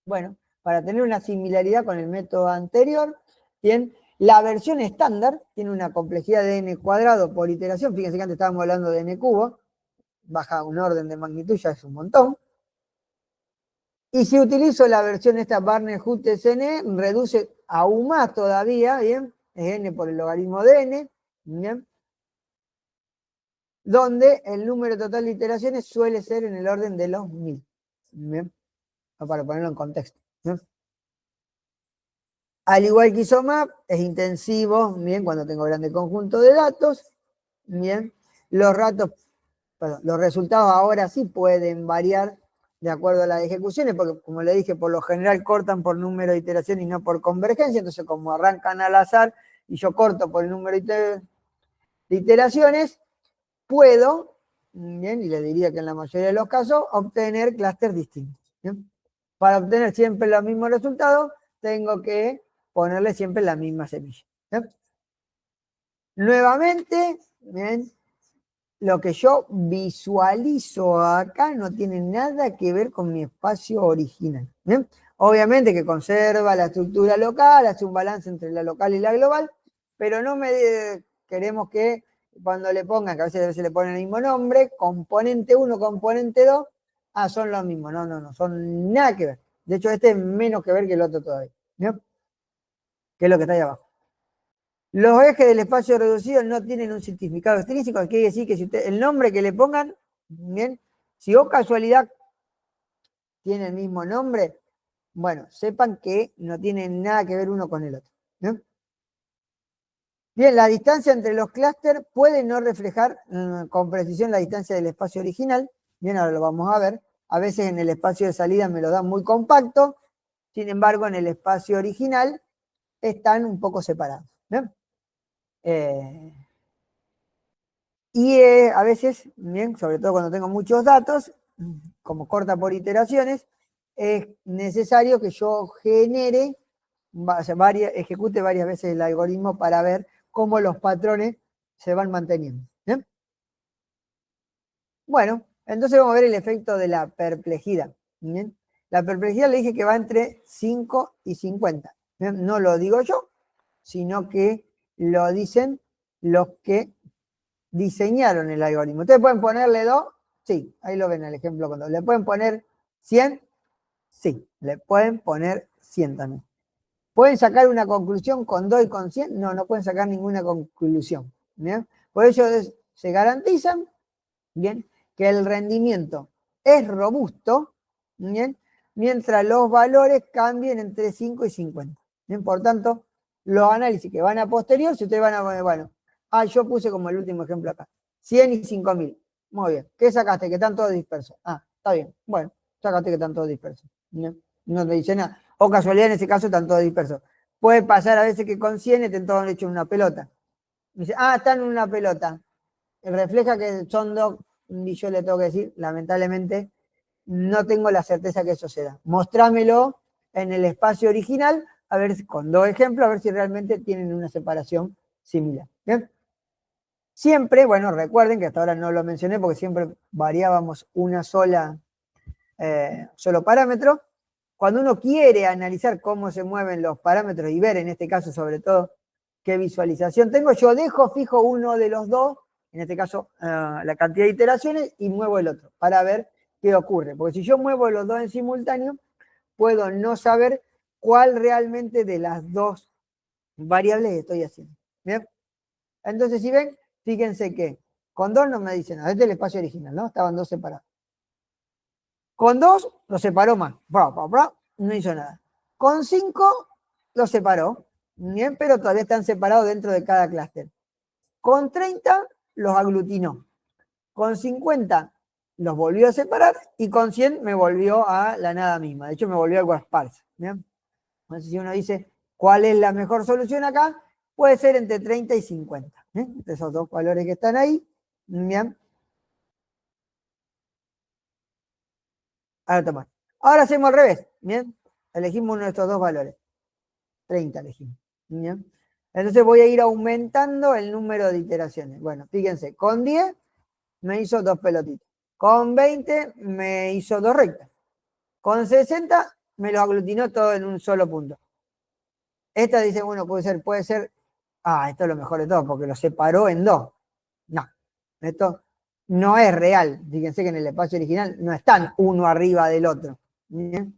[SPEAKER 1] Bueno, para tener una similaridad con el método anterior, bien, la versión estándar tiene una complejidad de n cuadrado por iteración. Fíjense que antes estábamos hablando de n cubo, baja un orden de magnitud, ya es un montón. Y si utilizo la versión esta Barnes-Hood TSN, reduce aún más todavía, ¿bien? Es n por el logaritmo de n, ¿bien? Donde el número total de iteraciones suele ser en el orden de los 1000, ¿bien? Para ponerlo en contexto, ¿bien? Al igual que ISOMAP, es intensivo, ¿bien? Cuando tengo grande conjunto de datos, ¿bien? Los resultados ahora sí pueden variar de acuerdo a las ejecuciones, porque como le dije, por lo general cortan por número de iteración y no por convergencia, entonces como arrancan al azar y yo corto por el número de iteraciones, puedo, ¿bien? Y le diría que en la mayoría de los casos, obtener clústeres distintos, ¿bien? Para obtener siempre los mismos resultados, tengo que ponerle siempre la misma semilla, ¿bien? Nuevamente, ¿bien? Lo que yo visualizo acá no tiene nada que ver con mi espacio original, ¿bien? Obviamente que conserva la estructura local, hace un balance entre la local y la global, pero no queremos que cuando le pongan, que a veces le ponen el mismo nombre, componente 1, componente 2, son los mismos. No, son nada que ver. De hecho, este es menos que ver que el otro todavía, ¿bien? Que es lo que está ahí abajo. Los ejes del espacio reducido no tienen un significado extrínseco, quiere decir que si el nombre que le pongan, bien, si o casualidad tiene el mismo nombre, bueno, sepan que no tienen nada que ver uno con el otro. ¿Bien? Bien, la distancia entre los clústeres puede no reflejar con precisión la distancia del espacio original. Bien, ahora lo vamos a ver. A veces en el espacio de salida me lo dan muy compacto, sin embargo en el espacio original están un poco separados. ¿Bien? Y a veces, bien, sobre todo cuando tengo muchos datos, como corta por iteraciones, es necesario que yo ejecute varias veces el algoritmo para ver cómo los patrones se van manteniendo. ¿Bien? Bueno, entonces vamos a ver el efecto de la perplejidad. ¿Bien? La perplejidad le dije que va entre 5 y 50. ¿Bien? No lo digo yo, sino que lo dicen los que diseñaron el algoritmo. ¿Ustedes pueden ponerle 2? Sí, ahí lo ven el ejemplo. Cuando le pueden poner 100, sí, le pueden poner 100 también. ¿Pueden sacar una conclusión con 2 y con 100? No, no pueden sacar ninguna conclusión. ¿Bien? Por ello se garantizan, ¿bien?, que el rendimiento es robusto, ¿bien?, mientras los valores cambien entre 5 y 50. ¿Bien? Por tanto, los análisis que van a posterior, si ustedes van a poner, bueno, yo puse como el último ejemplo acá, 100 y 5000. Muy bien. ¿Qué sacaste? Que están todos dispersos. Está bien. Bueno, sacaste que están todos dispersos. ¿Bien? No te dice nada. O casualidad, en ese caso están todos dispersos. Puede pasar a vecer que con 100 estén todos hechos en una pelota. Me dice, están en una pelota. refleja que son dos, y yo le tengo que decir, lamentablemente, no tengo la certeza que eso se da. Mostrámelo en el espacio original, a ver, con dos ejemplos, a ver si realmente tienen una separación similar. ¿Bien? Siempre, bueno, recuerden que hasta ahora no lo mencioné porque siempre variábamos una sola, solo parámetro. Cuando uno quiere analizar cómo se mueven los parámetros y ver, en este caso, sobre todo, qué visualización tengo, yo dejo fijo uno de los dos, en este caso, la cantidad de iteraciones, y muevo el otro para ver qué ocurre. Porque si yo muevo los dos en simultáneo, puedo no saber cuál realmente de las dos variables estoy haciendo. ¿Bien? Entonces, si ven, fíjense que con 2 no me dicen nada. Este es el espacio original, ¿no? Estaban dos separados. Con 2 lo separó más. No hizo nada. Con 5 lo separó. Bien, pero todavía están separados dentro de cada clúster. Con 30 los aglutinó. Con 50 los volvió a separar y con 100 me volvió a la nada misma. De hecho, me volvió algo a sparse. ¿Bien? Entonces, si uno dice, ¿cuál es la mejor solución acá? Puede ser entre 30 y 50. Entre esos dos valores que están ahí. Bien. Ahora toma. Ahora hacemos al revés. Bien. Elegimos uno de estos dos valores. 30 elegimos. Bien. Entonces voy a ir aumentando el número de iteraciones. Bueno, fíjense, con 10 me hizo dos pelotitas. Con 20 me hizo dos rectas. Con 60 me los aglutinó todo en un solo punto. Esta dice, bueno, puede ser, esto es lo mejor de todo, porque lo separó en dos. No, esto no es real. Fíjense que en el espacio original no están uno arriba del otro. ¿Bien?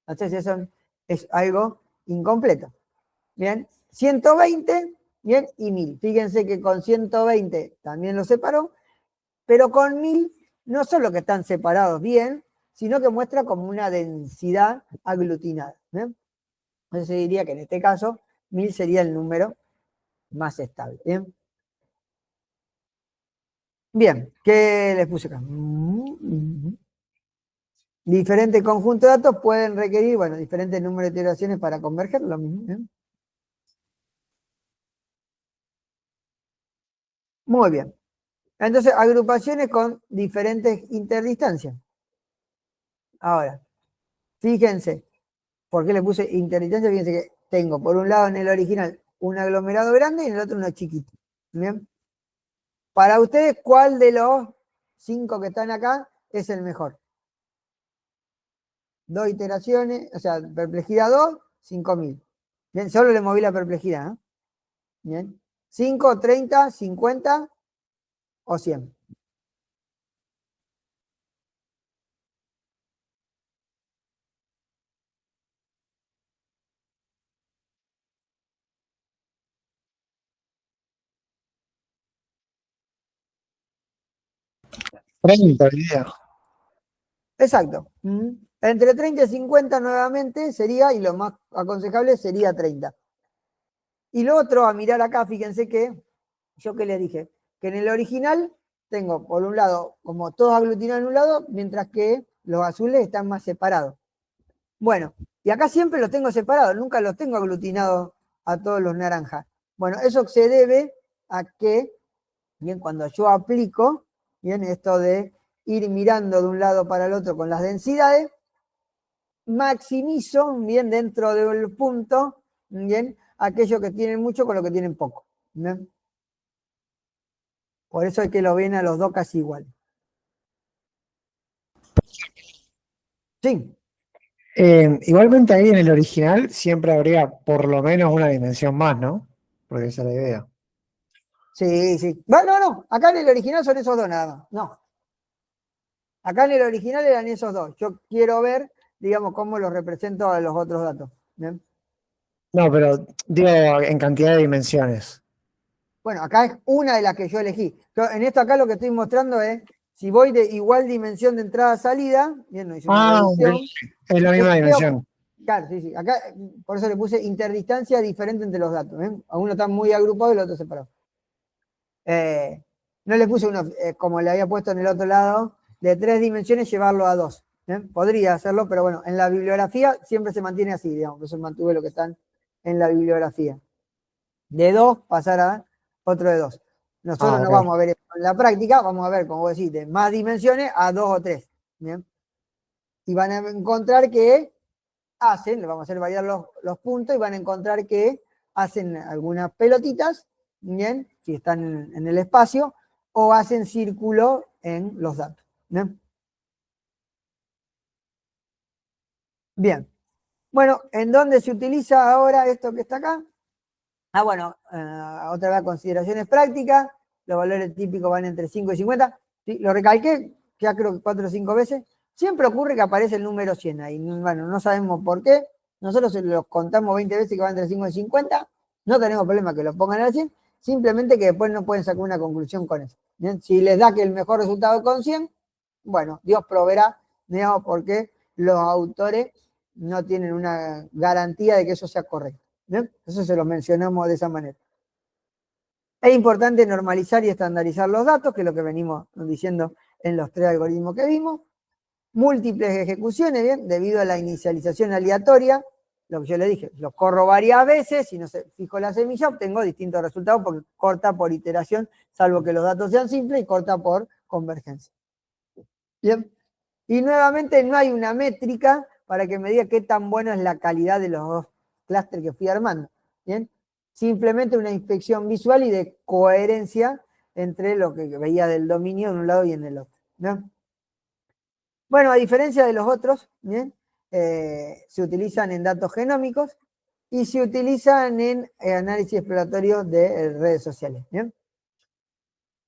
[SPEAKER 1] Entonces eso es algo incompleto. Bien, 120, bien, y 1000. Fíjense que con 120 también lo separó, pero con 1000 no solo que están separados bien, sino que muestra como una densidad aglutinada. ¿Bien? Entonces se diría que en este caso 1000 sería el número más estable. Bien, bien, ¿qué les puse acá? Diferentes conjuntos de datos pueden requerir, bueno, diferentes números de iteraciones para converger, lo mismo. ¿Bien? Muy bien. Entonces, agrupaciones con diferentes interdistancias. Ahora, fíjense, ¿por qué le puse interdistancia? Fíjense que tengo, por un lado en el original, un aglomerado grande y en el otro uno chiquito. ¿Bien? Para ustedes, ¿cuál de los 5 que están acá es el mejor? Dos iteraciones, o sea, perplejidad 2, 5000. Bien, solo le moví la perplejidad. ¿Eh? Bien. 5, 30, 50 o 100.
[SPEAKER 2] 30 diría.
[SPEAKER 1] Exacto. Entre 30 y 50 nuevamente sería, y lo más aconsejable sería 30. Y lo otro, a mirar acá, fíjense que, yo que les dije, que en el original tengo, por un lado, como todos aglutinados en un lado, mientras que los azules están más separados. Bueno, y acá siempre los tengo separados, nunca los tengo aglutinados a todos los naranjas. Bueno, eso se debe a que, bien, cuando yo aplico, bien, esto de ir mirando de un lado para el otro con las densidades, maximizo, bien, dentro del punto, bien, aquellos que tienen mucho con lo que tienen poco. ¿Bien? Por eso es que lo ven a los dos casi igual. Sí,
[SPEAKER 2] Igualmente ahí en el original siempre habría por lo menos una dimensión más, ¿no? Porque esa es la idea.
[SPEAKER 1] sí, sí. No, no, acá en el original son esos dos nada más. No. Acá en el original eran esos dos. Yo quiero ver, digamos, cómo los represento a los otros datos. ¿Bien?
[SPEAKER 2] No, pero digo en cantidad de dimensiones.
[SPEAKER 1] Bueno, acá es una de las que yo elegí. Yo, en esto acá lo que estoy mostrando es, si voy de igual dimensión de entrada-salida, bien, no hice una
[SPEAKER 2] Ok.
[SPEAKER 1] reducción,
[SPEAKER 2] Es la
[SPEAKER 1] es
[SPEAKER 2] misma
[SPEAKER 1] que,
[SPEAKER 2] dimensión.
[SPEAKER 1] claro, sí, sí, acá por eso le puse interdistancia diferente entre los datos. Uno está muy agrupado y el otro separado. No le puse uno, como le había puesto en el otro lado, de 3 dimensiones, llevarlo a 2. Podría hacerlo, pero bueno, en la bibliografía siempre se mantiene así, digamos, que eso mantuve lo que están en la bibliografía. De 2 pasar a otro de 2. Nosotros no
[SPEAKER 2] ok.
[SPEAKER 1] vamos a ver eso en la práctica, vamos a ver, como vos decís, de más dimensiones a 2 o 3. ¿Bien? Y van a encontrar que hacen, le vamos a hacer variar los puntos y van a encontrar que hacen algunas pelotitas, ¿bien? Si están en el espacio, o hacen círculo en los datos. ¿Bien? Bien. Bueno, ¿en dónde se utiliza ahora esto que está acá? Bueno, otra vez consideraciones prácticas, los valores típicos van entre 5 y 50. ¿Sí? Lo recalqué, ya creo que 4 o 5 veces. Siempre ocurre que aparece el número 100 ahí. Bueno, no sabemos por qué. Nosotros se los contamos 20 veces que van entre 5 y 50. No tenemos problema que lo pongan al 100. Simplemente que después no pueden sacar una conclusión con eso. ¿Bien? Si les da que el mejor resultado es con 100, bueno, Dios proveerá, digamos, porque los autores no tienen una garantía de que eso sea correcto. ¿Bien? Eso se lo mencionamos de esa manera. Es importante normalizar y estandarizar los datos, que es lo que venimos diciendo en los 3 algoritmos que vimos. Múltiples ejecuciones, bien, debido a la inicialización aleatoria, lo que yo le dije, lo corro varias veces, si no se fijo la semilla, obtengo distintos resultados porque corta por iteración, salvo que los datos sean simples, y corta por convergencia. Bien. Y nuevamente no hay una métrica para que me diga qué tan buena es la calidad de los dos clústeres que fui armando. ¿Bien? Simplemente una inspección visual y de coherencia entre lo que veía del dominio de un lado y en el otro. ¿No? Bueno, a diferencia de los otros, ¿bien? Se utilizan en datos genómicos y se utilizan en análisis exploratorio de redes sociales. ¿Bien?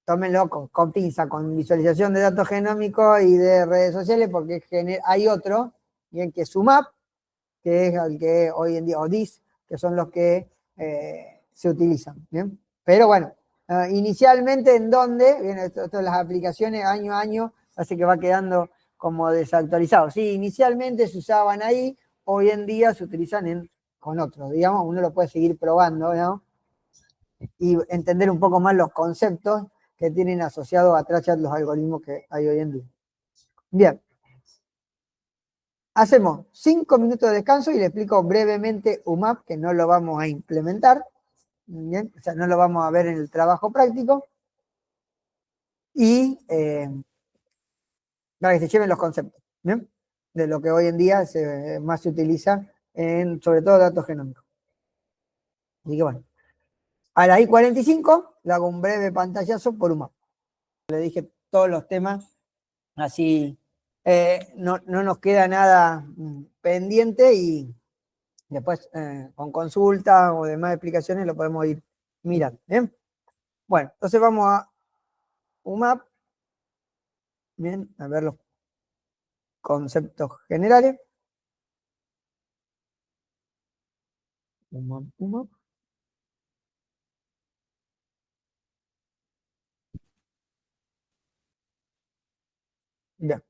[SPEAKER 1] Tómenlo con pinza, con visualización de datos genómicos y de redes sociales, porque hay otro, bien, que es UMAP, que es el que hoy en día, o DIS, que son los que se utilizan. ¿Bien? Pero bueno, inicialmente en dónde, bien, esto las aplicaciones año a año, hace que va quedando como desactualizado. Sí, inicialmente se usaban ahí, hoy en día se utilizan con otros, digamos, uno lo puede seguir probando, ¿no? Y entender un poco más los conceptos que tienen asociados atrás los algoritmos que hay hoy en día. Bien. Hacemos 5 minutos de descanso y le explico brevemente UMAP, que no lo vamos a implementar. Bien, o sea, no lo vamos a ver en el trabajo práctico. Y para que se lleven los conceptos, ¿bien? De lo que hoy en día más se utiliza en, sobre todo, datos genómicos. Así que bueno. A la I45 le hago un breve pantallazo por UMAP. Le dije todos los temas, así no nos queda nada pendiente y después con consultas o demás explicaciones lo podemos ir mirando. ¿Bien? Bueno, entonces vamos a UMAP. Bien, a ver los conceptos generales. UMAP, UMAP. Bien.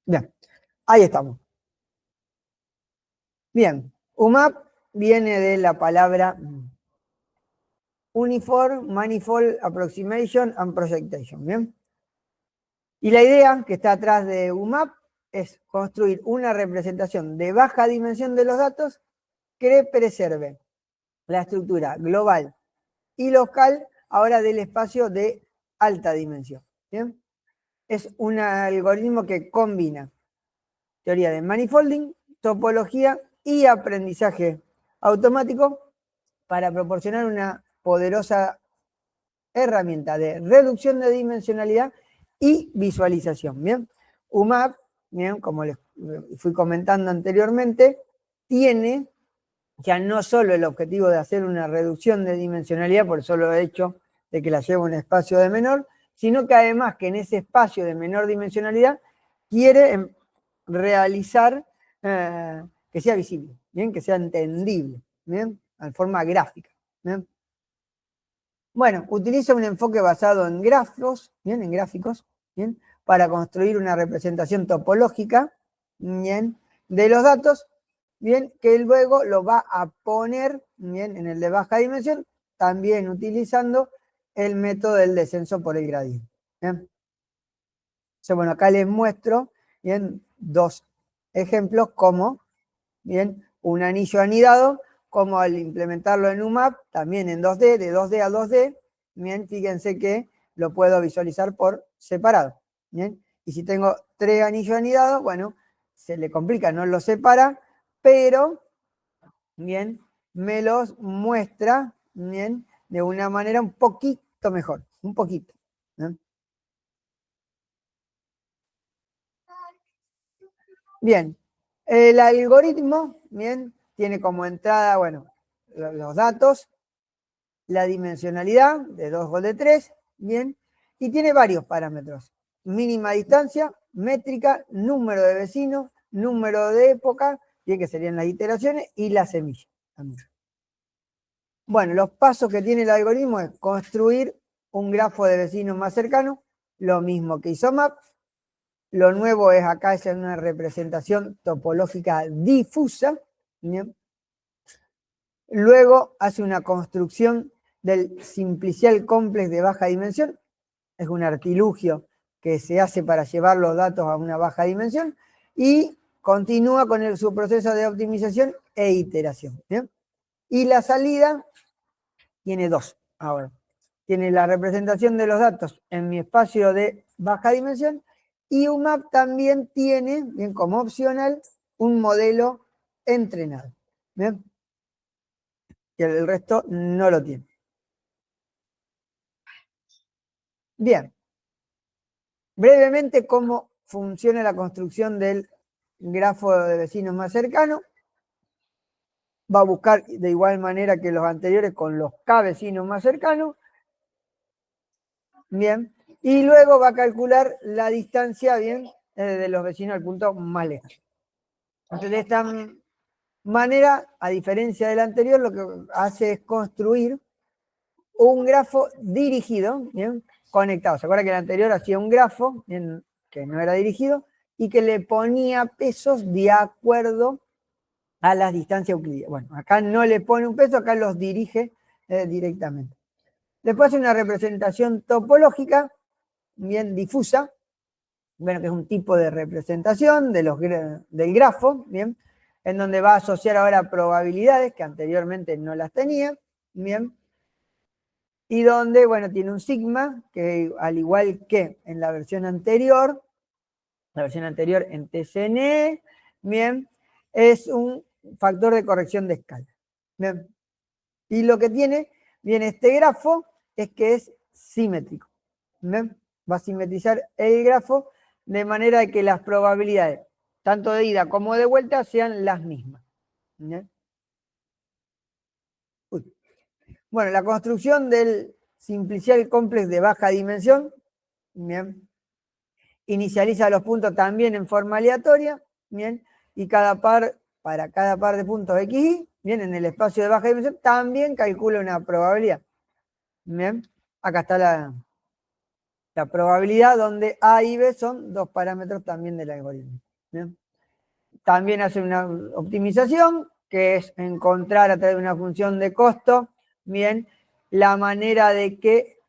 [SPEAKER 1] Bien, ahí estamos. Bien, UMAP viene de la palabra Uniform Manifold Approximation and Projection. Bien. Y la idea que está atrás de UMAP es construir una representación de baja dimensión de los datos que preserve la estructura global y local ahora del espacio de alta dimensión. ¿Bien? Es un algoritmo que combina teoría de manifolding, topología y aprendizaje automático para proporcionar una poderosa herramienta de reducción de dimensionalidad y visualización. Bien, UMAP, bien, como les fui comentando anteriormente, tiene ya no solo el objetivo de hacer una reducción de dimensionalidad por el solo hecho de que la lleva a un espacio de menor, sino que además que en ese espacio de menor dimensionalidad quiere realizar que sea visible, ¿bien? Que sea entendible, ¿bien? En forma gráfica. ¿Bien? Bueno, utiliza un enfoque basado en grafos, ¿bien? En gráficos, ¿bien? Para construir una representación topológica, ¿bien? De los datos, bien, que luego lo va a poner, bien, en el de baja dimensión, también utilizando el método del descenso por el gradiente. ¿Bien? Entonces, bueno, acá les muestro, bien, 2 ejemplos cómo bien, un anillo anidado, como al implementarlo en UMAP, también en 2D, de 2D a 2D, bien, fíjense que lo puedo visualizar por separado, bien, y si tengo 3 anillos anidados, bueno, se le complica, no los separa, pero, bien, me los muestra, bien, de una manera un poquito mejor, un poquito, ¿no? Bien, el algoritmo, bien, tiene como entrada, bueno, los datos, la dimensionalidad de 2 o de 3, bien, y tiene varios parámetros. Mínima distancia, métrica, número de vecinos, número de época, bien que serían las iteraciones, y la semilla también. Bueno, los pasos que tiene el algoritmo es construir un grafo de vecinos más cercano, lo mismo que hizo MAP. Lo nuevo es acá es una representación topológica difusa, ¿bien? Luego hace una construcción del simplicial complex de baja dimensión, es un artilugio que se hace para llevar los datos a una baja dimensión, y continúa con su proceso de optimización e iteración, ¿bien? Y la salida tiene dos ahora. Tiene la representación de los datos en mi espacio de baja dimensión, y UMAP también tiene, bien, como opcional, un modelo entrenado, ¿bien? Y el resto no lo tiene. Bien, brevemente cómo funciona la construcción del grafo de vecinos más cercano. Va a buscar de igual manera que los anteriores con los K vecinos más cercanos. Bien, y luego va a calcular la distancia, bien, de los vecinos al punto más lejano. Entonces, de esta manera, a diferencia del anterior, lo que hace es construir un grafo dirigido, ¿bien? Conectado. ¿Se acuerda que el anterior hacía un grafo, ¿bien? Que no era dirigido, y que le ponía pesos de acuerdo a las distancias euclidianas? Bueno, acá no le pone un peso, acá los dirige directamente. Después hace una representación topológica, bien difusa, bueno, que es un tipo de representación del grafo, bien, en donde va a asociar ahora probabilidades que anteriormente no las tenía, bien, y donde, bueno, tiene un sigma que, al igual que en la versión anterior en TCNE, bien, es un factor de corrección de escala, bien. Y lo que tiene, bien, este grafo es que es simétrico, bien. Va a simetrizar el grafo de manera que las probabilidades, tanto de ida como de vuelta, sean las mismas, ¿bien? Bueno, la construcción del simplicial complex de baja dimensión, bien, inicializa los puntos también en forma aleatoria, bien, y para cada par de puntos XY, bien, en el espacio de baja dimensión, también calcula una probabilidad. Bien, acá está la probabilidad, donde A y B son dos parámetros también del algoritmo. Bien. También hace una optimización, que es encontrar a través de una función de costo, bien, la manera de que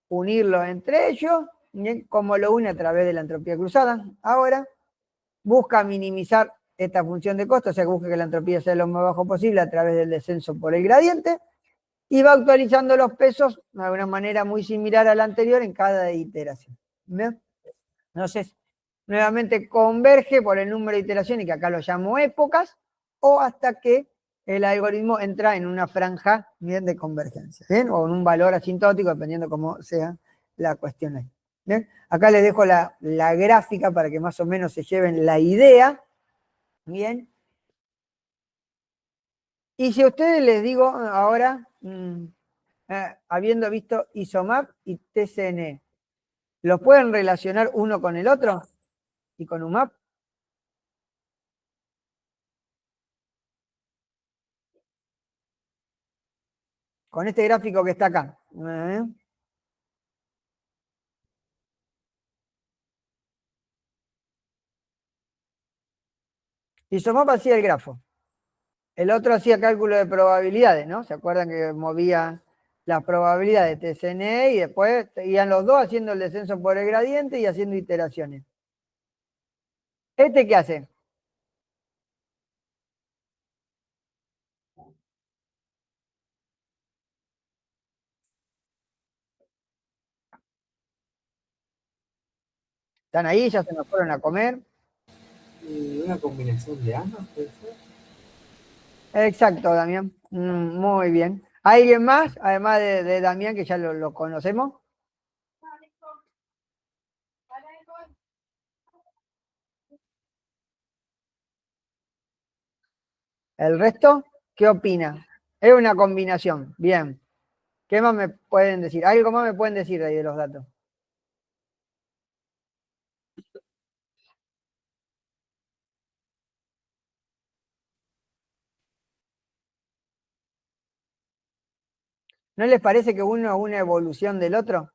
[SPEAKER 1] unirlos entre ellos, bien, como lo une a través de la entropía cruzada. Ahora, busca minimizar esta función de costo, o sea que busca que la entropía sea lo más bajo posible a través del descenso por el gradiente, y va actualizando los pesos de una manera muy similar a la anterior en cada iteración. ¿Bien? Entonces, nuevamente converge por el número de iteraciones, que acá lo llamo épocas, o hasta que el algoritmo entra en una franja, bien, de convergencia, ¿bien? O en un valor asintótico, dependiendo cómo sea la cuestión ahí. ¿Bien? Acá les dejo la gráfica para que más o menos se lleven la idea. Bien. Y si a ustedes les digo ahora, habiendo visto ISOMAP y TCNE, ¿los pueden relacionar uno con el otro? ¿Y con UMAP? Con este gráfico que está acá. ISOMAP hacía el grafo. El otro hacía cálculo de probabilidades, ¿no? ¿Se acuerdan que movía las probabilidades de TCNE y después iban los dos haciendo el descenso por el gradiente y haciendo iteraciones? ¿Este qué hace? ¿Están ahí? ¿Ya se nos fueron a comer?
[SPEAKER 3] ¿Y una combinación de ambas puede ser?
[SPEAKER 1] Exacto, Damián. Muy bien. ¿Alguien más? Además de Damián, que ya lo conocemos. ¿El resto? ¿Qué opina? Es una combinación. Bien. ¿Qué más me pueden decir? ¿Algo más me pueden decir de ahí de los datos? ¿No les parece que uno es una evolución del otro?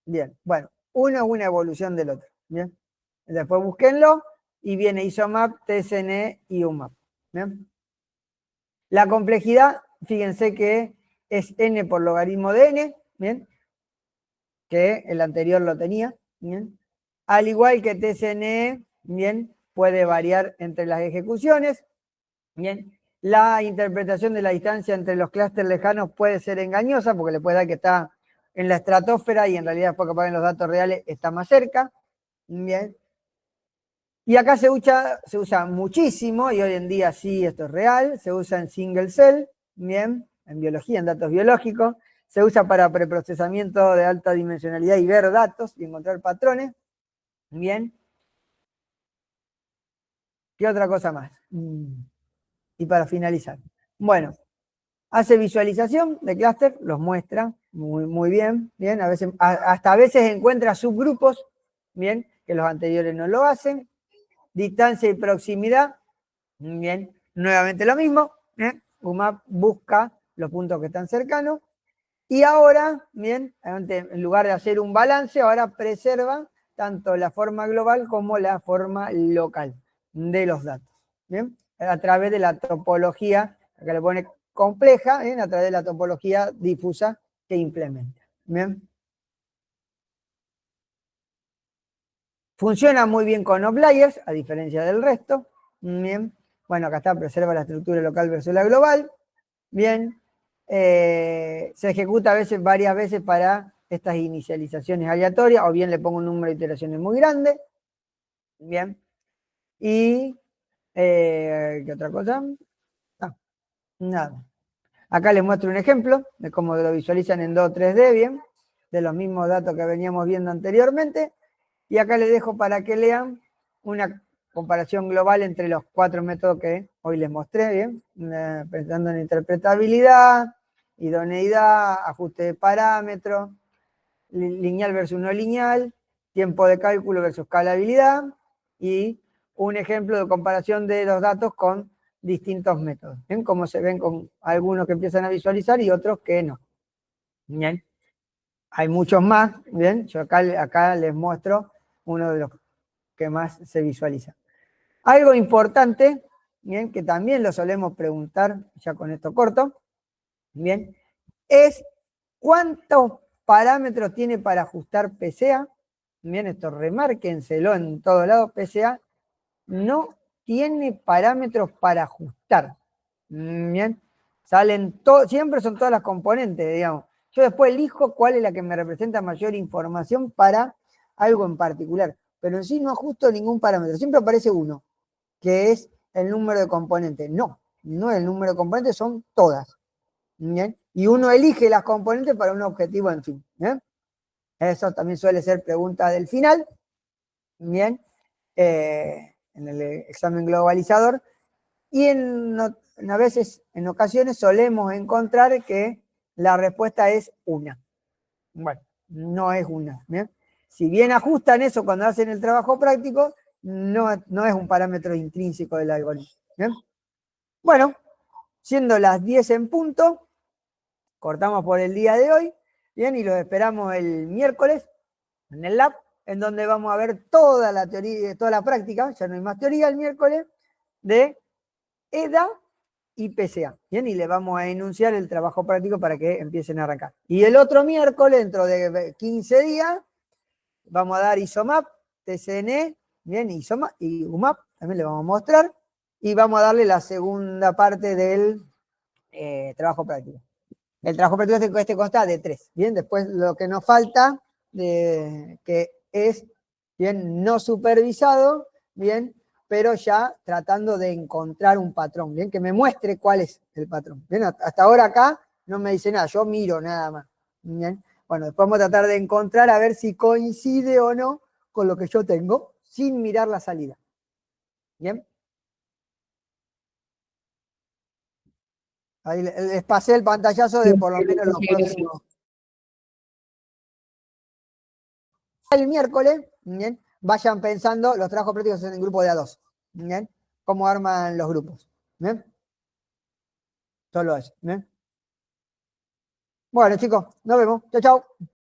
[SPEAKER 1] Bien, bueno, uno es una evolución del otro. Bien. Después búsquenlo y viene ISOMAP, TSNE y UMAP. Bien. La complejidad, fíjense que es n por logaritmo de n, ¿bien? Que el anterior lo tenía, ¿bien? Al igual que TSNE, ¿bien? Puede variar entre las ejecuciones, ¿bien? La interpretación de la distancia entre los clústeres lejanos puede ser engañosa porque le puede dar que está en la estratosfera y en realidad después que apaguen los datos reales está más cerca, ¿bien? Y acá se usa muchísimo, y hoy en día sí, esto es real, se usa en single cell, bien, en biología, en datos biológicos, se usa para preprocesamiento de alta dimensionalidad y ver datos y encontrar patrones, bien. ¿Qué otra cosa más? Y para finalizar. Bueno, hace visualización de clúster, los muestra muy, muy bien, bien, hasta a veces encuentra subgrupos, bien, que los anteriores no lo hacen. Distancia y proximidad, bien, nuevamente lo mismo, UMAP busca los puntos que están cercanos, y ahora, bien, en lugar de hacer un balance, ahora preserva tanto la forma global como la forma local de los datos, bien, a través de la topología, acá le pone compleja, bien, a través de la topología difusa que implementa, bien. Funciona muy bien con outliers, a diferencia del resto. Bien. Bueno, acá está, preserva la estructura local versus la global. Bien. Se ejecuta varias veces para estas inicializaciones aleatorias, o bien le pongo un número de iteraciones muy grande. Bien. Y, ¿qué otra cosa? Ah, nada. Acá les muestro un ejemplo de cómo lo visualizan en 2 3D, bien, de los mismos datos que veníamos viendo anteriormente. Y acá les dejo para que lean una comparación global entre los 4 métodos que hoy les mostré, bien, pensando en interpretabilidad, idoneidad, ajuste de parámetros, lineal versus no lineal, tiempo de cálculo versus escalabilidad, y un ejemplo de comparación de los datos con distintos métodos. ¿Ven? Como se ven con algunos que empiezan a visualizar y otros que no. ¿Bien? Hay muchos más, ¿bien? Yo acá les muestro uno de los que más se visualiza. Algo importante, ¿bien? Que también lo solemos preguntar, ya con esto corto, ¿bien? Es cuántos parámetros tiene para ajustar PCA. Bien, esto remárquenselo en todo lado, PCA no tiene parámetros para ajustar. Bien, siempre son todas las componentes, digamos. Yo después elijo cuál es la que me representa mayor información para algo en particular, pero en sí no ajusto ningún parámetro, siempre aparece uno, que es el número de componentes. No, no es el número de componentes, son todas. ¿Bien? Y uno elige las componentes para un objetivo en fin. ¿Bien? Eso también suele ser pregunta del final. Bien, en el examen globalizador. Y a veces, en ocasiones, solemos encontrar que la respuesta es una. Bueno, no es una. ¿Bien? Si bien ajustan eso cuando hacen el trabajo práctico, no es un parámetro intrínseco del algoritmo. ¿Bien? Bueno, siendo las 10 en punto, cortamos por el día de hoy. Bien, y los esperamos el miércoles en el lab, en donde vamos a ver toda la teoría, toda la práctica, ya no hay más teoría el miércoles, de EDA y PCA. Bien, y le vamos a enunciar el trabajo práctico para que empiecen a arrancar. Y el otro miércoles, dentro de 15 días, vamos a dar ISOMAP, TCNE, bien, ISOMAP y UMAP, también le vamos a mostrar. y vamos a darle la segunda parte del trabajo práctico. El trabajo práctico consta de 3. Bien, después lo que nos falta, que es bien no supervisado, bien, pero ya tratando de encontrar un patrón, bien, que me muestre cuál es el patrón. Bien, hasta ahora acá no me dice nada, yo miro nada más. Bien, bueno, después vamos a tratar de encontrar a ver si coincide o no con lo que yo tengo, sin mirar la salida. Bien. Ahí les pasé el pantallazo de por lo menos los próximos. El miércoles, bien, vayan pensando los trabajos prácticos en el grupo de A2. Bien, cómo arman los grupos. Bien. Solo eso. Bien. Bueno, chicos, nos vemos. Chau, chau.